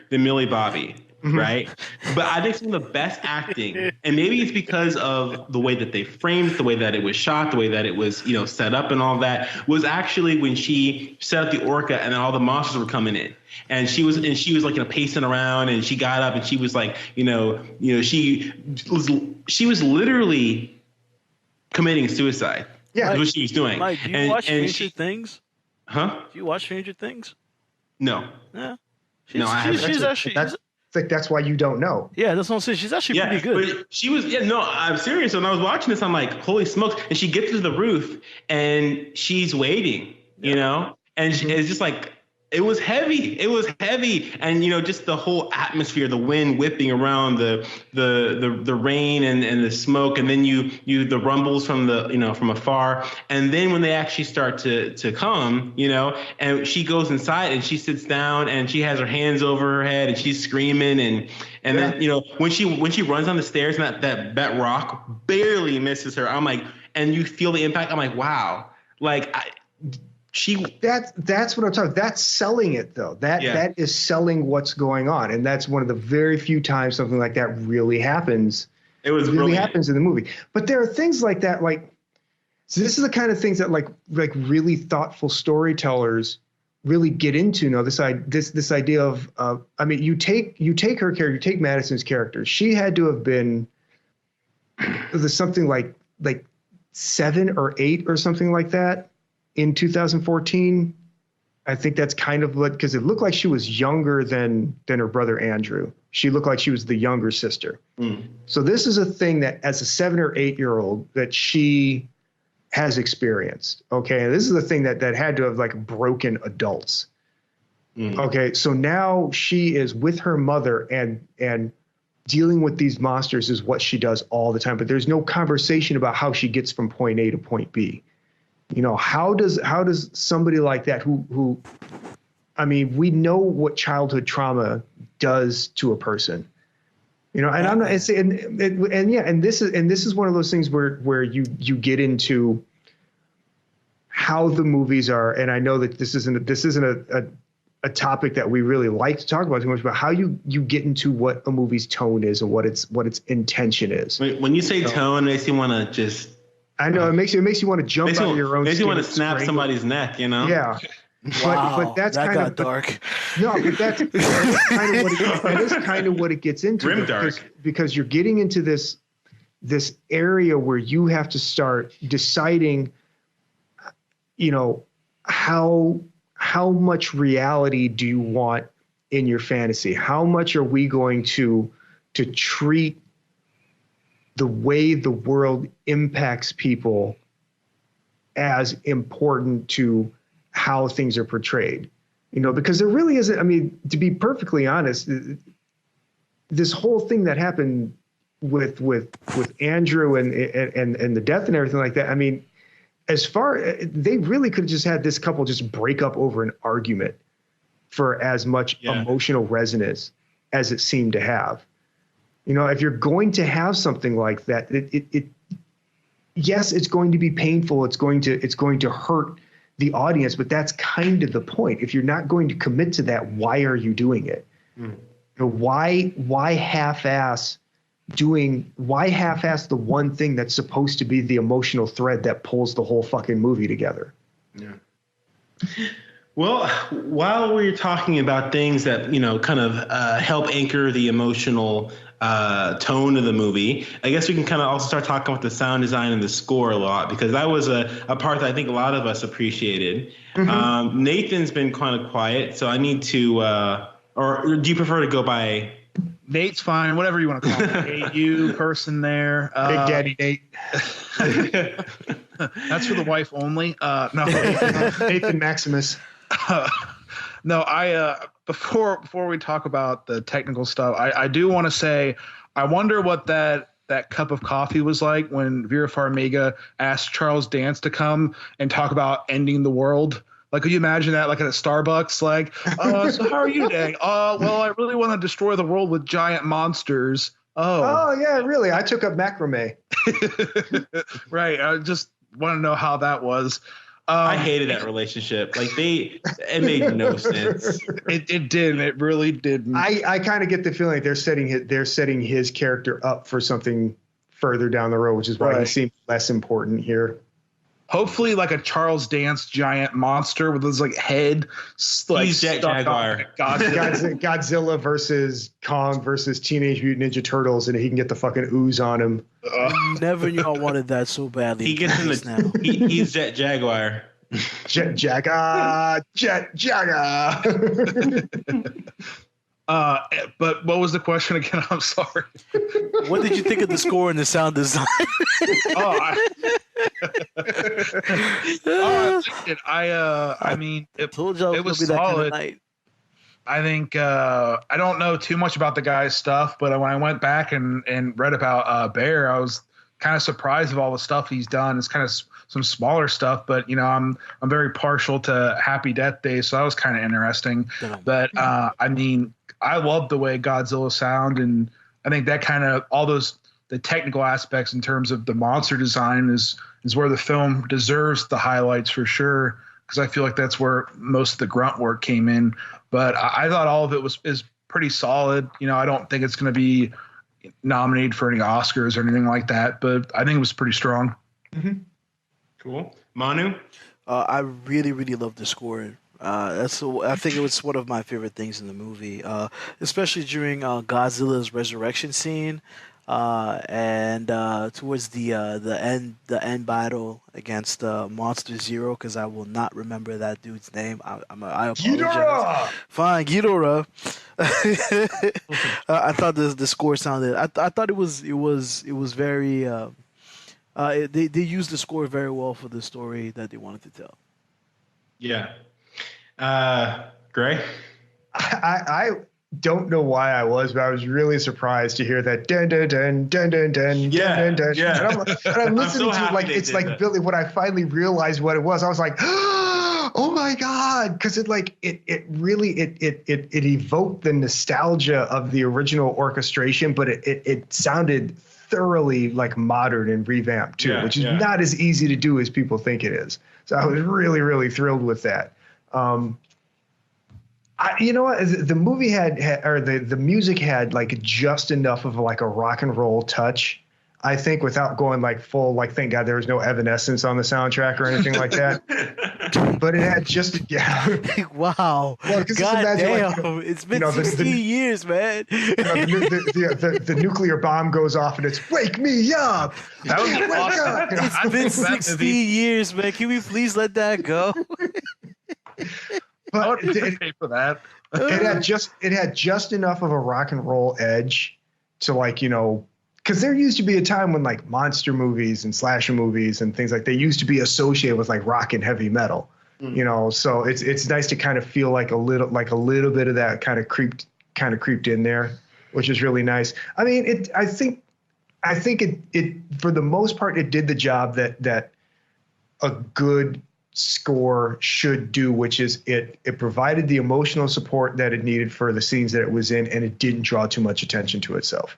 than Millie Bobby. right? But I think some of the best acting, and maybe it's because of the way that they framed, the way that it was shot, the way that it was, set up and all that, was actually when she set up the orca and then all the monsters were coming in. And she was like, pacing around, and she got up and she was like, she was literally committing suicide. Yeah. That's what she was doing. Mike, do you watch Stranger Things? Huh? Do you watch Stranger Things? No. Yeah. She's actually. That's why you don't know. Yeah, that's what I'm saying. She's actually pretty good. But she was, I'm serious. When I was watching this, I'm like, holy smokes. And she gets to the roof and she's waiting, and it's just like, it was heavy. It was heavy. And, just the whole atmosphere, the wind whipping around, the rain and the smoke. And then the rumbles from from afar. And then when they actually start to come, and she goes inside and she sits down and she has her hands over her head and she's screaming. And then, when she runs down the stairs and that rock barely misses her, I'm like, and you feel the impact. I'm like, wow. Like, that's what I'm talking about. That's selling it, though. That is selling what's going on, and that's one of the very few times something like that really happens. It really happens in the movie. But there are things like that, so this is the kind of things that like really thoughtful storytellers really get into. This idea of you take her character, you take Madison's character. She had to have been something like 7 or 8 or something like that. In 2014, I think that's kind of because it looked like she was younger than her brother Andrew. She looked like she was the younger sister. So this is a thing that as a 7 or 8-year-old that she has experienced. Okay. And this is the thing that had to have broken adults. Okay. So now she is with her mother and dealing with these monsters is what she does all the time. But there's no conversation about how she gets from point A to point B. How does somebody like that who we know what childhood trauma does to a person, and I'm not saying, and this is one of those things where you get into how the movies are, and I know that this isn't a topic that we really like to talk about too much, but how you get into what a movie's tone is and what its intention is. When you say tone, it makes you want to just. I know it makes you want to jump out of your own. Makes you want to snap somebody's neck, Yeah, wow, but that's that kind got of dark. No, but that's kind of what it gets into. Grim dark. Because you're getting into this area where you have to start deciding, how much reality do you want in your fantasy? How much are we going to treat the way the world impacts people as important to how things are portrayed, because there really isn't, to be perfectly honest, this whole thing that happened with Andrew and the death and everything like that. They really could have just had this couple just break up over an argument for as much emotional resonance as it seemed to have. If you're going to have something like that, yes, it's going to be painful. It's going to hurt the audience, but that's kind of the point. If you're not going to commit to that, why are you doing it? Why half-ass the one thing that's supposed to be the emotional thread that pulls the whole fucking movie together? Yeah. Well, while we're talking about things that, kind of help anchor the emotional tone of the movie, I guess we can kind of also start talking about the sound design and the score a lot, because that was a part that I think a lot of us appreciated. Nathan's been kind of quiet, so I need to, or do you prefer to go by? Nate's fine, whatever you want to call him. Nate, you person there. Big Daddy Nate. That's for the wife only. No, Nathan Maximus. No, before we talk about the technical stuff, I do want to say, I wonder what that cup of coffee was like when Vera Farmiga asked Charles Dance to come and talk about ending the world. Like, could you imagine that, like at a Starbucks? Like, so how are you today? Well, I really want to destroy the world with giant monsters. Oh yeah, really? I took up macrame. Right. I just want to know how that was. I hated that relationship. Like it made no sense. It didn't. It really didn't. I kind of get the feeling they're setting his character up for something further down the road, which is why he seems less important here. Hopefully, like a Charles Dance giant monster with his like head, like He's Jet Jaguar. Godzilla versus Kong versus Teenage Mutant Ninja Turtles, and he can get the fucking ooze on him. Never knew I wanted that so badly. He gets in now. He's Jet Jaguar. Jet Jaga. But what was the question again? I'm sorry. What did you think of the score and the sound design? I mean, Told y'all it was gonna be that kind of solid. night. I think I don't know too much about the guy's stuff, but when I went back and read about Bear, I was kind of surprised of all the stuff he's done. It's kind of some smaller stuff, but I'm very partial to Happy Death Day, so that was kind of interesting. But I mean, I love the way Godzilla sound, and I think that kind of all the technical aspects in terms of the monster design is where the film deserves the highlights for sure, because I feel like that's where most of the grunt work came in. But I thought all of it is pretty solid. I don't think it's going to be nominated for any Oscars or anything like that, but I think it was pretty strong. Mm-hmm. Cool. Manu? I really, really love the score. I think it was one of my favorite things in the movie, especially during Godzilla's resurrection scene, and towards the end battle against Monster Zero, because I will not remember that dude's name. I apologize. Ghidorah! Fine, Ghidorah. I thought the score sounded. I thought it was very. They used the score very well for the story that they wanted to tell. Yeah. Gray? I don't know why I was, but I was really surprised to hear that dun dun dun dun dun dun Yeah, dun dun. yeah. And I'm listening so to it like happy it's they like did that. Billy. When I finally realized what it was, I was like, oh my god, because it evoked the nostalgia of the original orchestration, but it sounded thoroughly like modern and revamped too, which is not as easy to do as people think it is. So I was really, really thrilled with that. You know what? The movie the music had like just enough of like a rock and roll touch, I think, without going like full, like, thank God there was no Evanescence on the soundtrack or anything like that. But it had just, Wow. Well, God damn. It's been 16 years, man. The nuclear bomb goes off and it's "Wake me up." That was awesome. It's been 16 years, man. Can we please let that go? But pay for that. it had just enough of a rock and roll edge to, like, because there used to be a time when like monster movies and slasher movies and things like they used to be associated with like rock and heavy metal, So it's nice to kind of feel like a little bit of that kind of creeped in there, which is really nice. I mean, I think it for the most part it did the job that a good score should do, which is it provided the emotional support that it needed for the scenes that it was in, and it didn't draw too much attention to itself.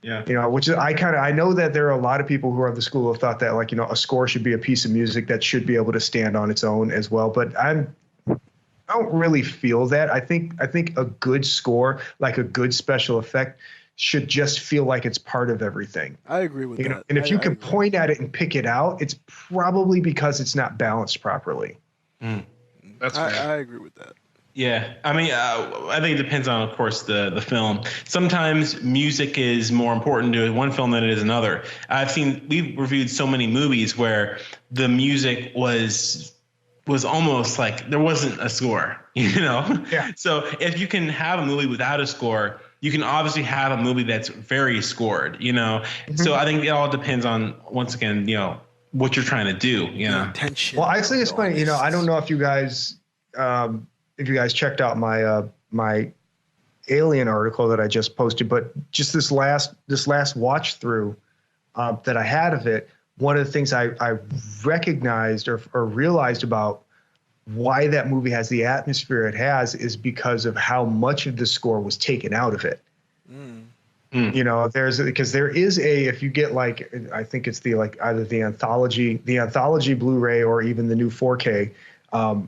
Yeah. Which is, I know that there are a lot of people who are of the school of thought that, like, a score should be a piece of music that should be able to stand on its own as well. But I don't really feel that. I think a good score, like a good special effect, should just feel like it's part of everything. I agree with that. And if you can point at it and pick it out, it's probably because it's not balanced properly. That's fair. I agree with that. Yeah, I mean, I think it depends on, of course, the film. Sometimes music is more important to one film than it is another. We've reviewed so many movies where the music was almost like there wasn't a score, Yeah. So if you can have a movie without a score, you can obviously have a movie that's very scored, Mm-hmm. So I think it all depends on, once again, what you're trying to do, Intention. Well, I think it's funny, I don't know if you guys checked out my Alien article that I just posted, but just this last watch through that I had of it, one of the things I recognized or realized about why that movie has the atmosphere it has is because of how much of the score was taken out of it. You know, because there is if you get like, I think it's either the anthology Blu-ray or even the new 4K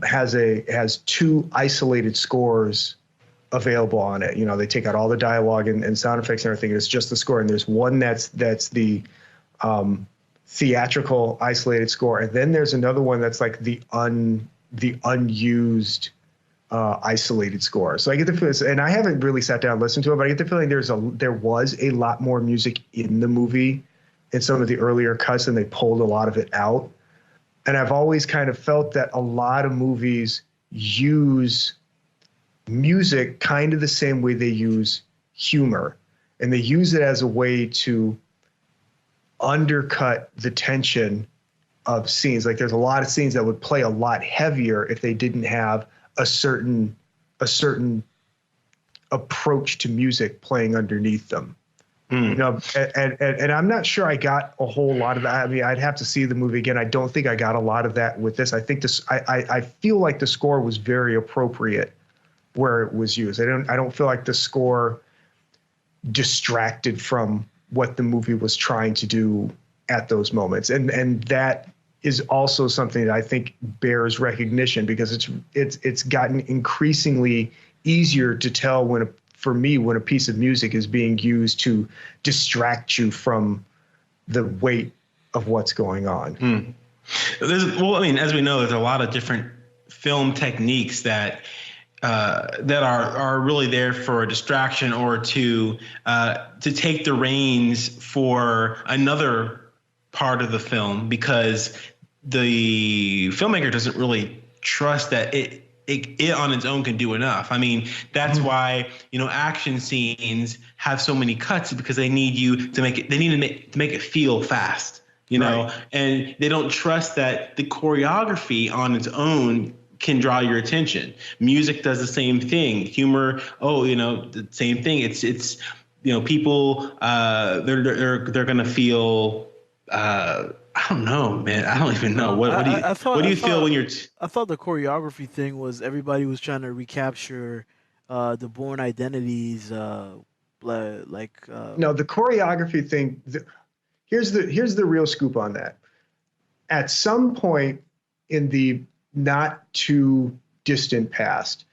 has 2 isolated scores available on it. You know, they take out all the dialogue and sound effects and everything. It's just the score. And there's one that's the theatrical isolated score. And then there's another one that's like the unused isolated score. So I get the feeling, and I haven't really sat down and listened to it, but I get the feeling there was a lot more music in the movie in some of the earlier cuts, and they pulled a lot of it out. And I've always kind of felt that a lot of movies use music kind of the same way they use humor, and they use it as a way to undercut the tension of scenes. Like there's a lot of scenes that would play a lot heavier if they didn't have a certain approach to music playing underneath them. You know, and I'm not sure I got a whole lot of that. I mean, I'd have to see the movie again. I don't think I got a lot of that with this. I think I feel like the score was very appropriate where it was used. I don't feel like the score distracted from what the movie was trying to do at those moments. And that is also something that I think bears recognition, because it's gotten increasingly easier to tell when a piece of music is being used to distract you from the weight of what's going on. Well, I mean, as we know, there's a lot of different film techniques that are really there for a distraction or to take the reins for another part of the film, because the filmmaker doesn't really trust that it on its own can do enough. I mean, that's why, you know, action scenes have so many cuts, because they need you to make it. They need to make it feel fast, you know, and they don't trust that the choreography on its own can draw your attention. Music does the same thing. Humor, the same thing. It's you know, people they're gonna feel. I don't know, man. I don't even know. What do you feel when you're? I thought the choreography thing was everybody was trying to recapture the Bourne Identities, No, the choreography thing. Here's the real scoop on that. At some point in the not too distant past,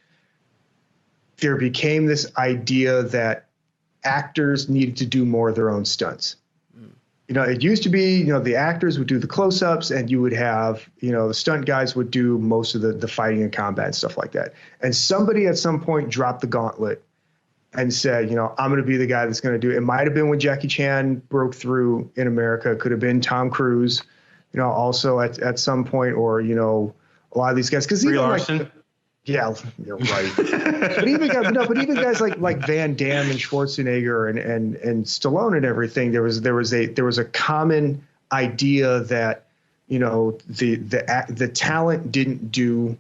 there became this idea that actors needed to do more of their own stunts. You know, it used to be, you know, the actors would do the close-ups, and you would have, you know, the stunt guys would do most of the fighting and combat and stuff like that. And somebody at some point dropped the gauntlet and said, you know, I'm going to be the guy that's going to do it. It might have been when Jackie Chan broke through in America. It could have been Tom Cruise, you know, also at some point, or, you know, a lot of these guys. Because even Larson. Yeah, you're right. but even guys like Van Damme and Schwarzenegger and Stallone and everything, there was a common idea that, you know, the talent didn't do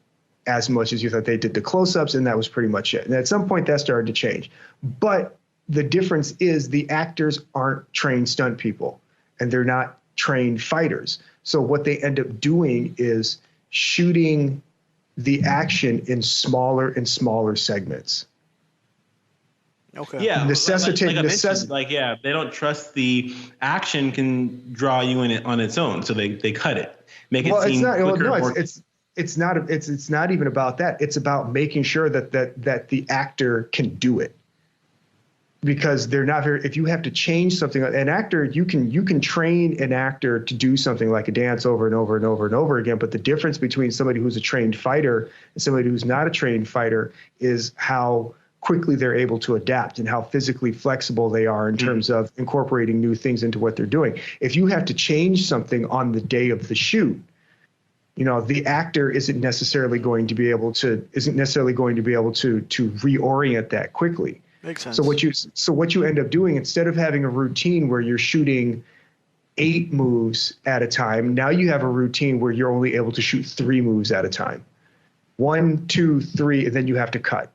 as much as you thought. They did the close-ups, and that was pretty much it. And at some point that started to change. But the difference is the actors aren't trained stunt people, and they're not trained fighters. So what they end up doing is shooting the action in smaller and smaller segments. Okay. Yeah. They don't trust the action can draw you in on its own, so they cut it, make it seem quicker. It's not even about that. It's about making sure that the actor can do it. Because they're not very. If you have to change something, an actor, you can train an actor to do something like a dance over and over and over and over again. But the difference between somebody who's a trained fighter and somebody who's not a trained fighter is how quickly they're able to adapt and how physically flexible they are in terms of incorporating new things into what they're doing. If you have to change something on the day of the shoot, you know, the actor isn't necessarily going to be able to reorient that quickly. Makes sense. So what you end up doing, instead of having a routine where you're shooting 8 moves at a time, now you have a routine where you're only able to shoot 3 moves at a time. 1, 2, 3, and then you have to cut.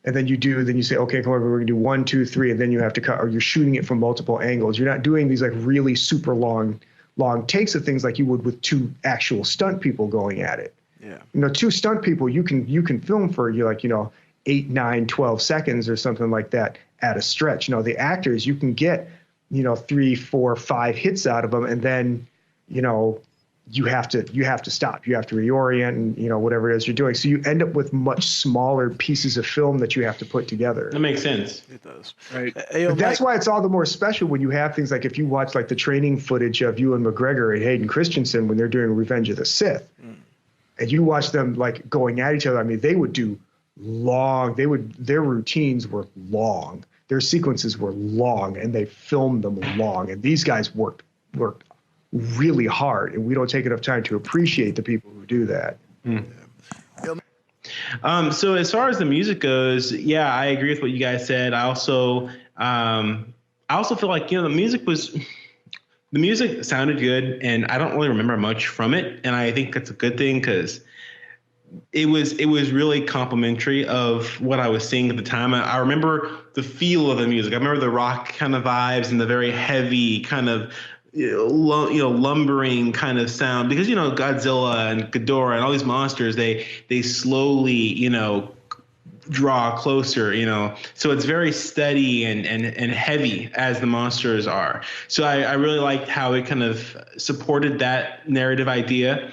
And then you say, okay, come on, we're gonna do 1, 2, 3, and then you have to cut, or you're shooting it from multiple angles. You're not doing these like really super long takes of things like you would with 2 actual stunt people going at it. Yeah. You know, 2 stunt people you can film for 8, 9, 12 seconds or something like that. at a stretch. You know, the actors, you can get, you know, 3, 4, 5 hits out of them, and then, you know, you have to stop. You have to reorient, and, you know, whatever it is you're doing. So you end up with much smaller pieces of film that you have to put together. That makes sense. It does. Right. Hey, yo, That's Mike, why it's all the more special when you have things like, if you watch like the training footage of Ewan McGregor and Hayden Christensen when they're doing Revenge of the Sith, and you watch them like going at each other. I mean, they would do their routines were long, their sequences were long, and they filmed them long. And these guys worked really hard, and we don't take enough time to appreciate the people who do that. So as far as the music goes, yeah, I agree with what you guys said. I also feel like, you know, the music sounded good, and I don't really remember much from it, and I think that's a good thing because it was really complimentary of what I was seeing at the time. I remember the feel of the music. I remember the rock kind of vibes and the very heavy kind of, lumbering kind of sound, because, you know, Godzilla and Ghidorah and all these monsters, they slowly, you know, draw closer, you know, so it's very steady and heavy as the monsters are. So I really liked how it kind of supported that narrative idea.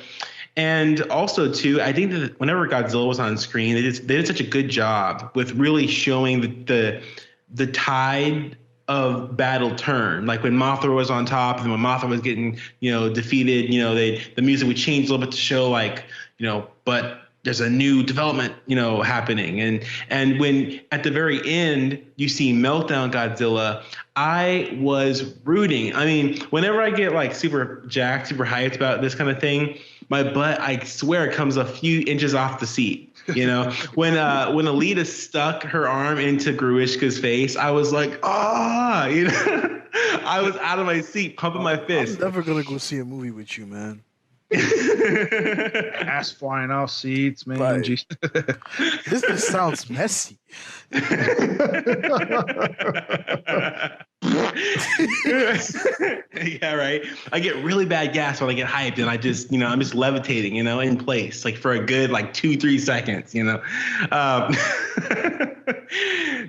And also, too, I think that whenever Godzilla was on screen, they did such a good job with really showing the tide of battle turn. Like when Mothra was on top, and when Mothra was getting, you know, defeated, you know, the music would change a little bit to show, like, you know, but there's a new development, you know, happening. And when at the very end you see Meltdown Godzilla, I was rooting. I mean, whenever I get like super jacked, super hyped about this kind of thing, my butt, I swear, comes a few inches off the seat. You know, when Alita stuck her arm into Gruishka's face, I was like, you know, I was out of my seat, pumping my fist. I'm never gonna go see a movie with you, man. Ass flying off seats, man. Right. Jeez. This just sounds messy. Yeah, right. I get really bad gas when I get hyped, and I just, you know, I'm just levitating, you know, in place, like for a good like 2-3 seconds, you know.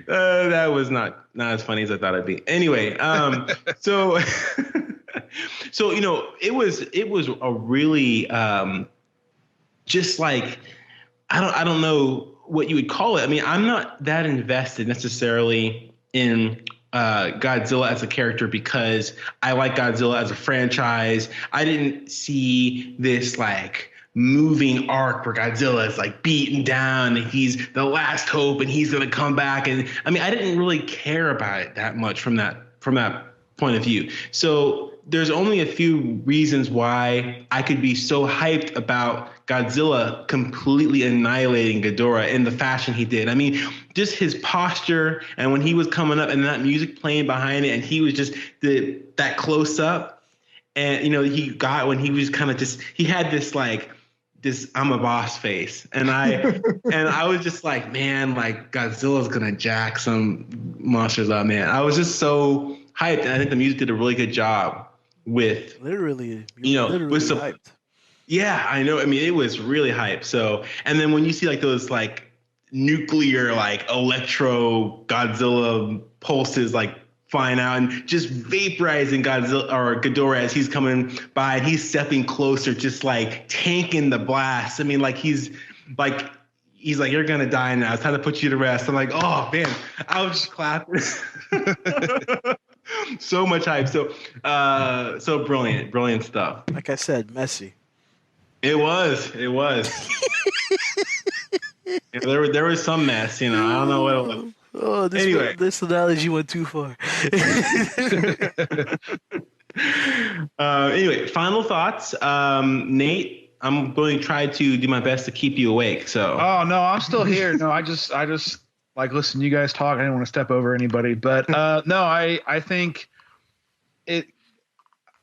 That was not as funny as I thought it'd be. Anyway, so you know, it was a really just like, I don't know what you would call it. I mean, I'm not that invested necessarily in Godzilla as a character because I like Godzilla as a franchise. I didn't see this like moving arc where Godzilla is like beaten down and he's the last hope and he's going to come back. And I mean, I didn't really care about it that much from that point of view. So there's only a few reasons why I could be so hyped about Godzilla completely annihilating Ghidorah in the fashion he did. I mean, just his posture, and when he was coming up and that music playing behind it, and he was just that close up, and you know, when he was kind of just, he had this like this I'm a boss face, and I was just like, man, like Godzilla's gonna jack some monsters up, man. I was just so hyped, and I think the music did a really good job with Literally, you know, literally with some, hyped. yeah, I know. I mean, it was really hype. So, and then when you see like those like nuclear, like electro Godzilla pulses like flying out and just vaporizing Godzilla or Ghidorah as he's coming by, and he's stepping closer, just like tanking the blast. I mean, like he's like, you're going to die now. It's time to put you to rest. I'm like, oh man, I was just clapping. So much hype. So brilliant stuff. Like I said, messy. It was. Yeah, there was some mess, you know. I don't know what it was. Oh, this analogy went too far. Anyway, final thoughts. Nate, I'm going to try to do my best to keep you awake. So. Oh no, I'm still here. No, I just like listen to you guys talk. I didn't want to step over anybody, but no, I think it.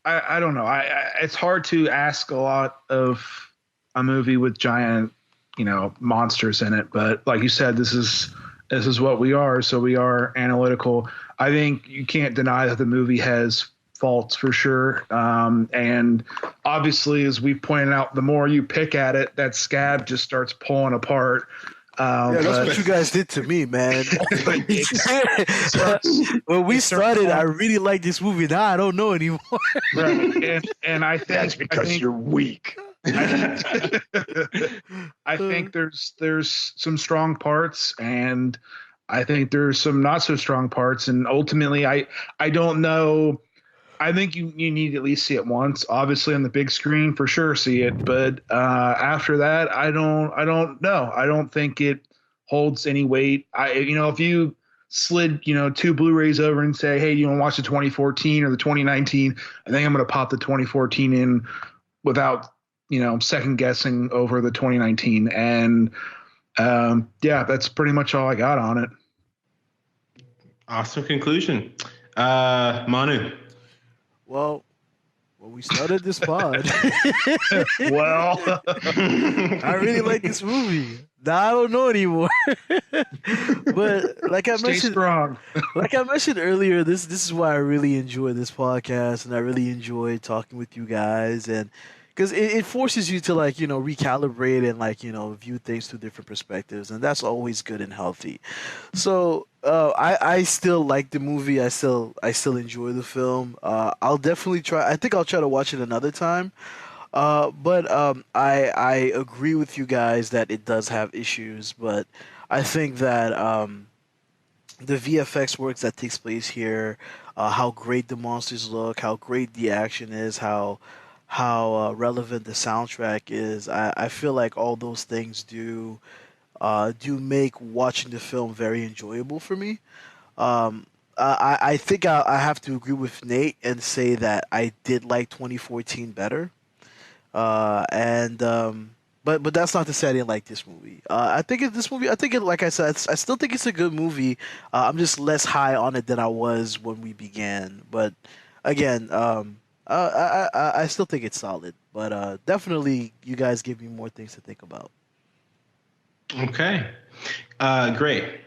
I don't know. It's hard to ask a lot of a movie with giant, you know, monsters in it. But like you said, this is what we are. So we are analytical. I think you can't deny that the movie has faults for sure. And obviously, as we pointed out, the more you pick at it, that scab just starts pulling apart. Yeah, that's what you guys did to me, man. When we started, I really liked this movie. Now I don't know anymore. Right. And I think That's because you're weak. I think there's some strong parts, and I think there's some not so strong parts, and ultimately I don't know. I think you need to at least see it once. Obviously on the big screen for sure, see it, but after that, I don't know. I don't think it holds any weight. If you slid 2 Blu-rays over and say, hey, you want to watch the 2014 or the 2019? I think I'm going to pop the 2014 in without second guessing over the 2019. And that's pretty much all I got on it. Awesome conclusion. Manu. Well, when we started this pod, Well, I really like this movie. Now I don't know anymore. But like I stay mentioned, strong. Earlier, this is why I really enjoy this podcast, and I really enjoy talking with you guys, and because it forces you to recalibrate and view things through different perspectives, and that's always good and healthy. So I still like the movie. I still enjoy the film. I'll definitely try. I think I'll try to watch it another time. But I agree with you guys that it does have issues, but I think that the VFX work that takes place here, how great the monsters look, how great the action is, how relevant the soundtrack is. I feel like all those things do make watching the film very enjoyable for me. I think I have to agree with Nate and say that I did like 2014 better. But that's not to say I didn't like this movie. I think like I said, I still think it's a good movie. I'm just less high on it than I was when we began. But again, I still think it's solid. But definitely, you guys give me more things to think about. Okay. Great.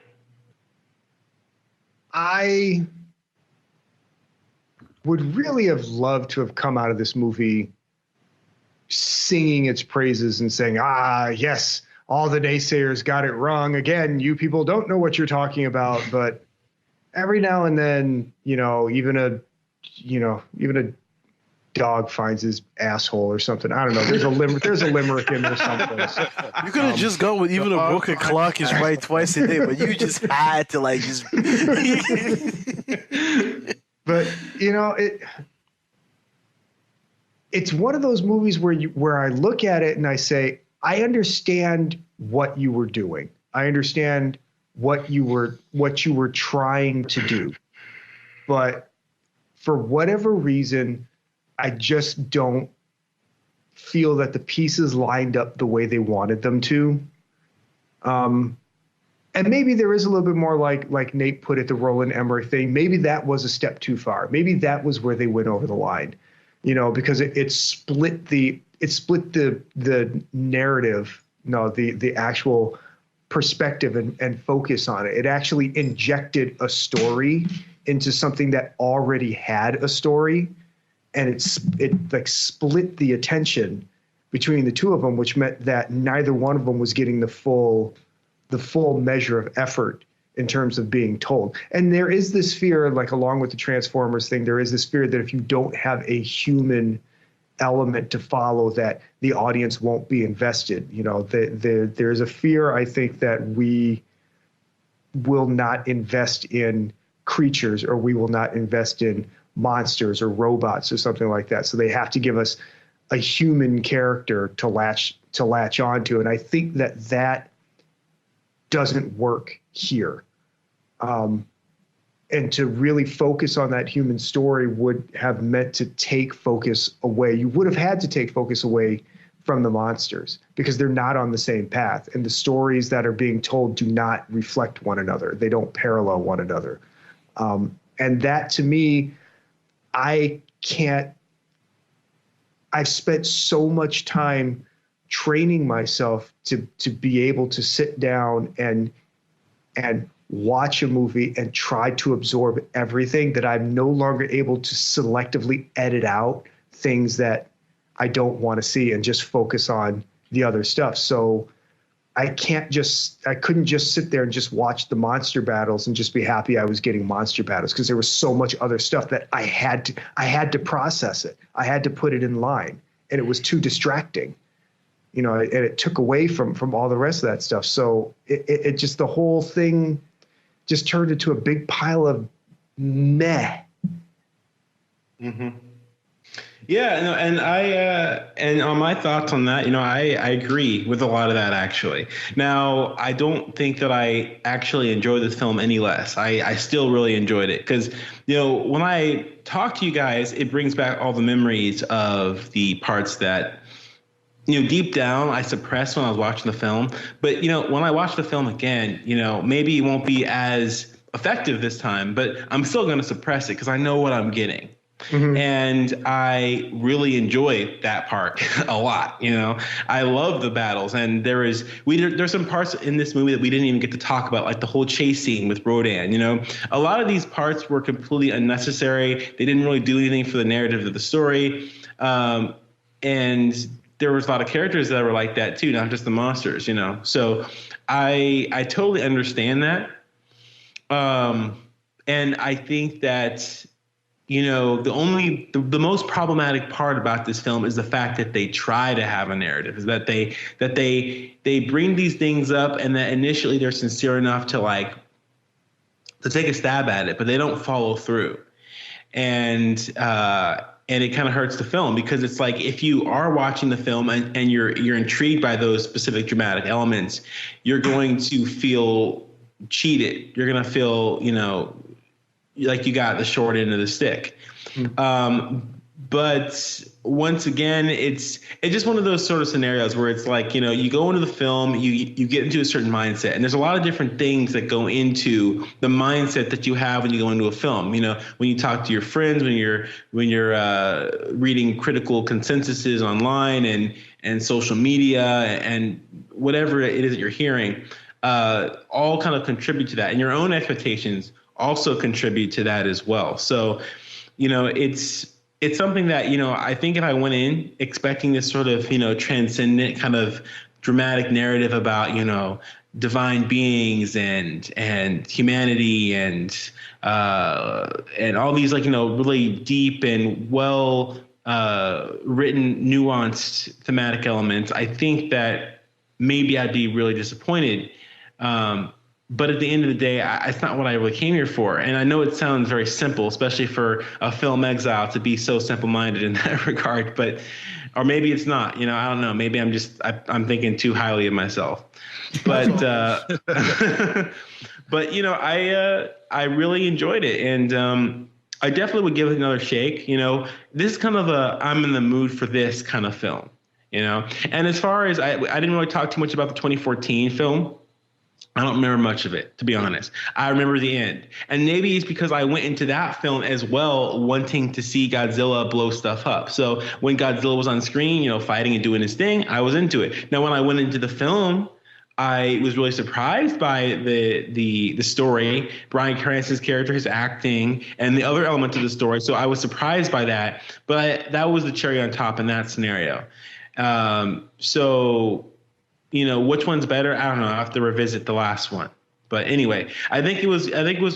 I would really have loved to have come out of this movie singing its praises and saying, yes, all the naysayers got it wrong. Again, you people don't know what you're talking about. But every now and then, even a dog finds his asshole or something. I don't know. There's a limerick in there someplace. You could have just gone with even a broken clock is right twice a day, but you just had to just. But it's one of those movies where I look at it and I say, I understand what you were doing. I understand what you were trying to do. But for whatever reason, I just don't feel that the pieces lined up the way they wanted them to. And maybe there is a little bit more like Nate put it, the Roland Emmerich thing. Maybe that was a step too far. Maybe that was where they went over the line, because it split the narrative, the actual perspective and focus on it. It actually injected a story into something that already had a story. And it split the attention between the two of them, which meant that neither one of them was getting the full measure of effort in terms of being told. And there is this fear, along with the Transformers thing, there is this fear that if you don't have a human element to follow, that the audience won't be invested. There's a fear, I think, that we will not invest in creatures, or we will not invest in monsters or robots or something like that. So they have to give us a human character to latch onto. And I think that doesn't work here. And to really focus on that human story would have meant to take focus away. You would have had to take focus away from the monsters because they're not on the same path. And the stories that are being told do not reflect one another. They don't parallel one another. And that, to me, I've spent so much time training myself to be able to sit down and watch a movie and try to absorb everything, that I'm no longer able to selectively edit out things that I don't want to see and just focus on the other stuff. So I couldn't just sit there and just watch the monster battles and just be happy I was getting monster battles, because there was so much other stuff that I had to process it. I had to put it in line, and it was too distracting, and it took away from all the rest of that stuff. So it just, the whole thing just turned into a big pile of meh. Mm-hmm. Yeah, no, and on my thoughts on that, I agree with a lot of that, actually. Now, I don't think that I actually enjoy this film any less. I still really enjoyed it because, when I talk to you guys, it brings back all the memories of the parts that, deep down I suppressed when I was watching the film. But, when I watch the film again, maybe it won't be as effective this time, but I'm still going to suppress it because I know what I'm getting. Mm-hmm. And I really enjoy that part a lot. I love the battles, and there's some parts in this movie that we didn't even get to talk about, like the whole chase scene with Rodan. A lot of these parts were completely unnecessary. They didn't really do anything for the narrative of the story, and there was a lot of characters that were like that too, not just the monsters. So I totally understand that, and I think that. The most problematic part about this film is the fact that they try to have a narrative, is that they bring these things up, and that initially they're sincere enough to take a stab at it, but they don't follow through. And it kind of hurts the film, because it's like, if you are watching the film and you're intrigued by those specific dramatic elements, you're going to feel cheated. You're going to feel, like you got the short end of the stick. But once again, it's just one of those sort of scenarios where it's like, you go into the film, you get into a certain mindset, and there's a lot of different things that go into the mindset that you have when you go into a film. When you talk to your friends, when you're reading critical consensuses online and social media and whatever it is that you're hearing, all kind of contribute to that, and your own expectations also contribute to that as well. So, it's something that, I think if I went in expecting this sort of, transcendent kind of dramatic narrative about, divine beings and humanity and all these really deep and well written, nuanced thematic elements, I think that maybe I'd be really disappointed. But at the end of the day, it's not what I really came here for. And I know it sounds very simple, especially for a Film Exile to be so simple-minded in that regard. Or maybe it's not. I don't know. Maybe I'm thinking too highly of myself. But but I really enjoyed it, and I definitely would give it another shake. This is kind of I'm in the mood for this kind of film. And as far as I didn't really talk too much about the 2014 film. I don't remember much of it, to be honest. I remember the end. And maybe it's because I went into that film as well wanting to see Godzilla blow stuff up. So when Godzilla was on screen, fighting and doing his thing, I was into it. Now, when I went into the film, I was really surprised by the story, Bryan Cranston's character, his acting, and the other elements of the story. So I was surprised by that. But that was the cherry on top in that scenario. Which one's better? I don't know. I have to revisit the last one. But anyway, I think it was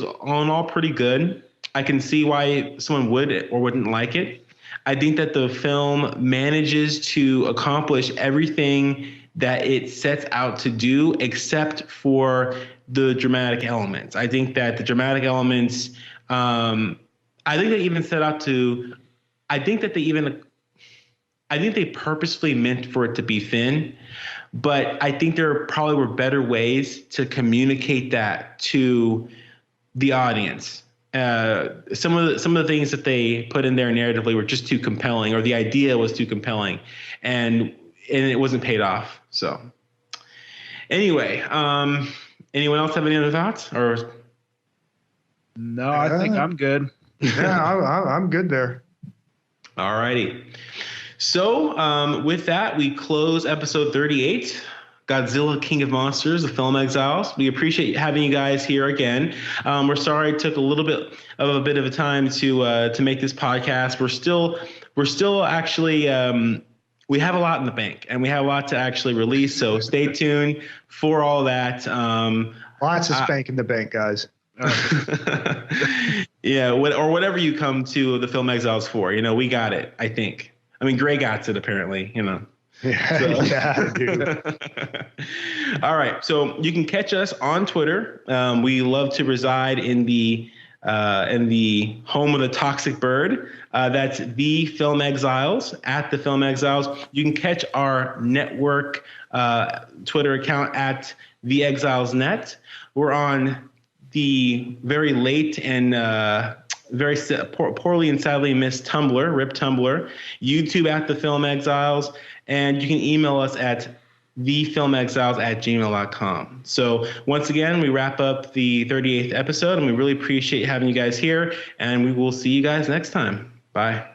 all in all pretty good. I can see why someone would or wouldn't like it. I think that the film manages to accomplish everything that it sets out to do, except for the dramatic elements. I think that the dramatic elements, I think they purposefully meant for it to be thin. But I think there probably were better ways to communicate that to the audience. Some of the things that they put in there narratively were just too compelling, or the idea was too compelling, and it wasn't paid off. So anyway, anyone else have any other thoughts? Or no, I think I'm good. Yeah, I'm good there. All righty. So with that, we close episode 38, Godzilla, King of Monsters, the Film Exiles. We appreciate having you guys here again. We're sorry it took a little bit of a time to make this podcast. We're still actually we have a lot in the bank, and we have a lot to actually release. So stay tuned for all that. Lots of spank in the bank, guys. Yeah, or whatever you come to the Film Exiles for. We got it, I think. I mean, Gray got it, apparently, Yeah, dude. All right, so you can catch us on Twitter. We love to reside in the home of the toxic bird. That's the Film Exiles, at the Film Exiles. You can catch our network Twitter account at the Exiles Net. We're on the very late and very poorly and sadly missed Tumblr, RIP Tumblr, YouTube at the Film Exiles, and you can email us at thefilmexiles@gmail.com. So once again, we wrap up the 38th episode, and we really appreciate having you guys here, and we will see you guys next time. Bye.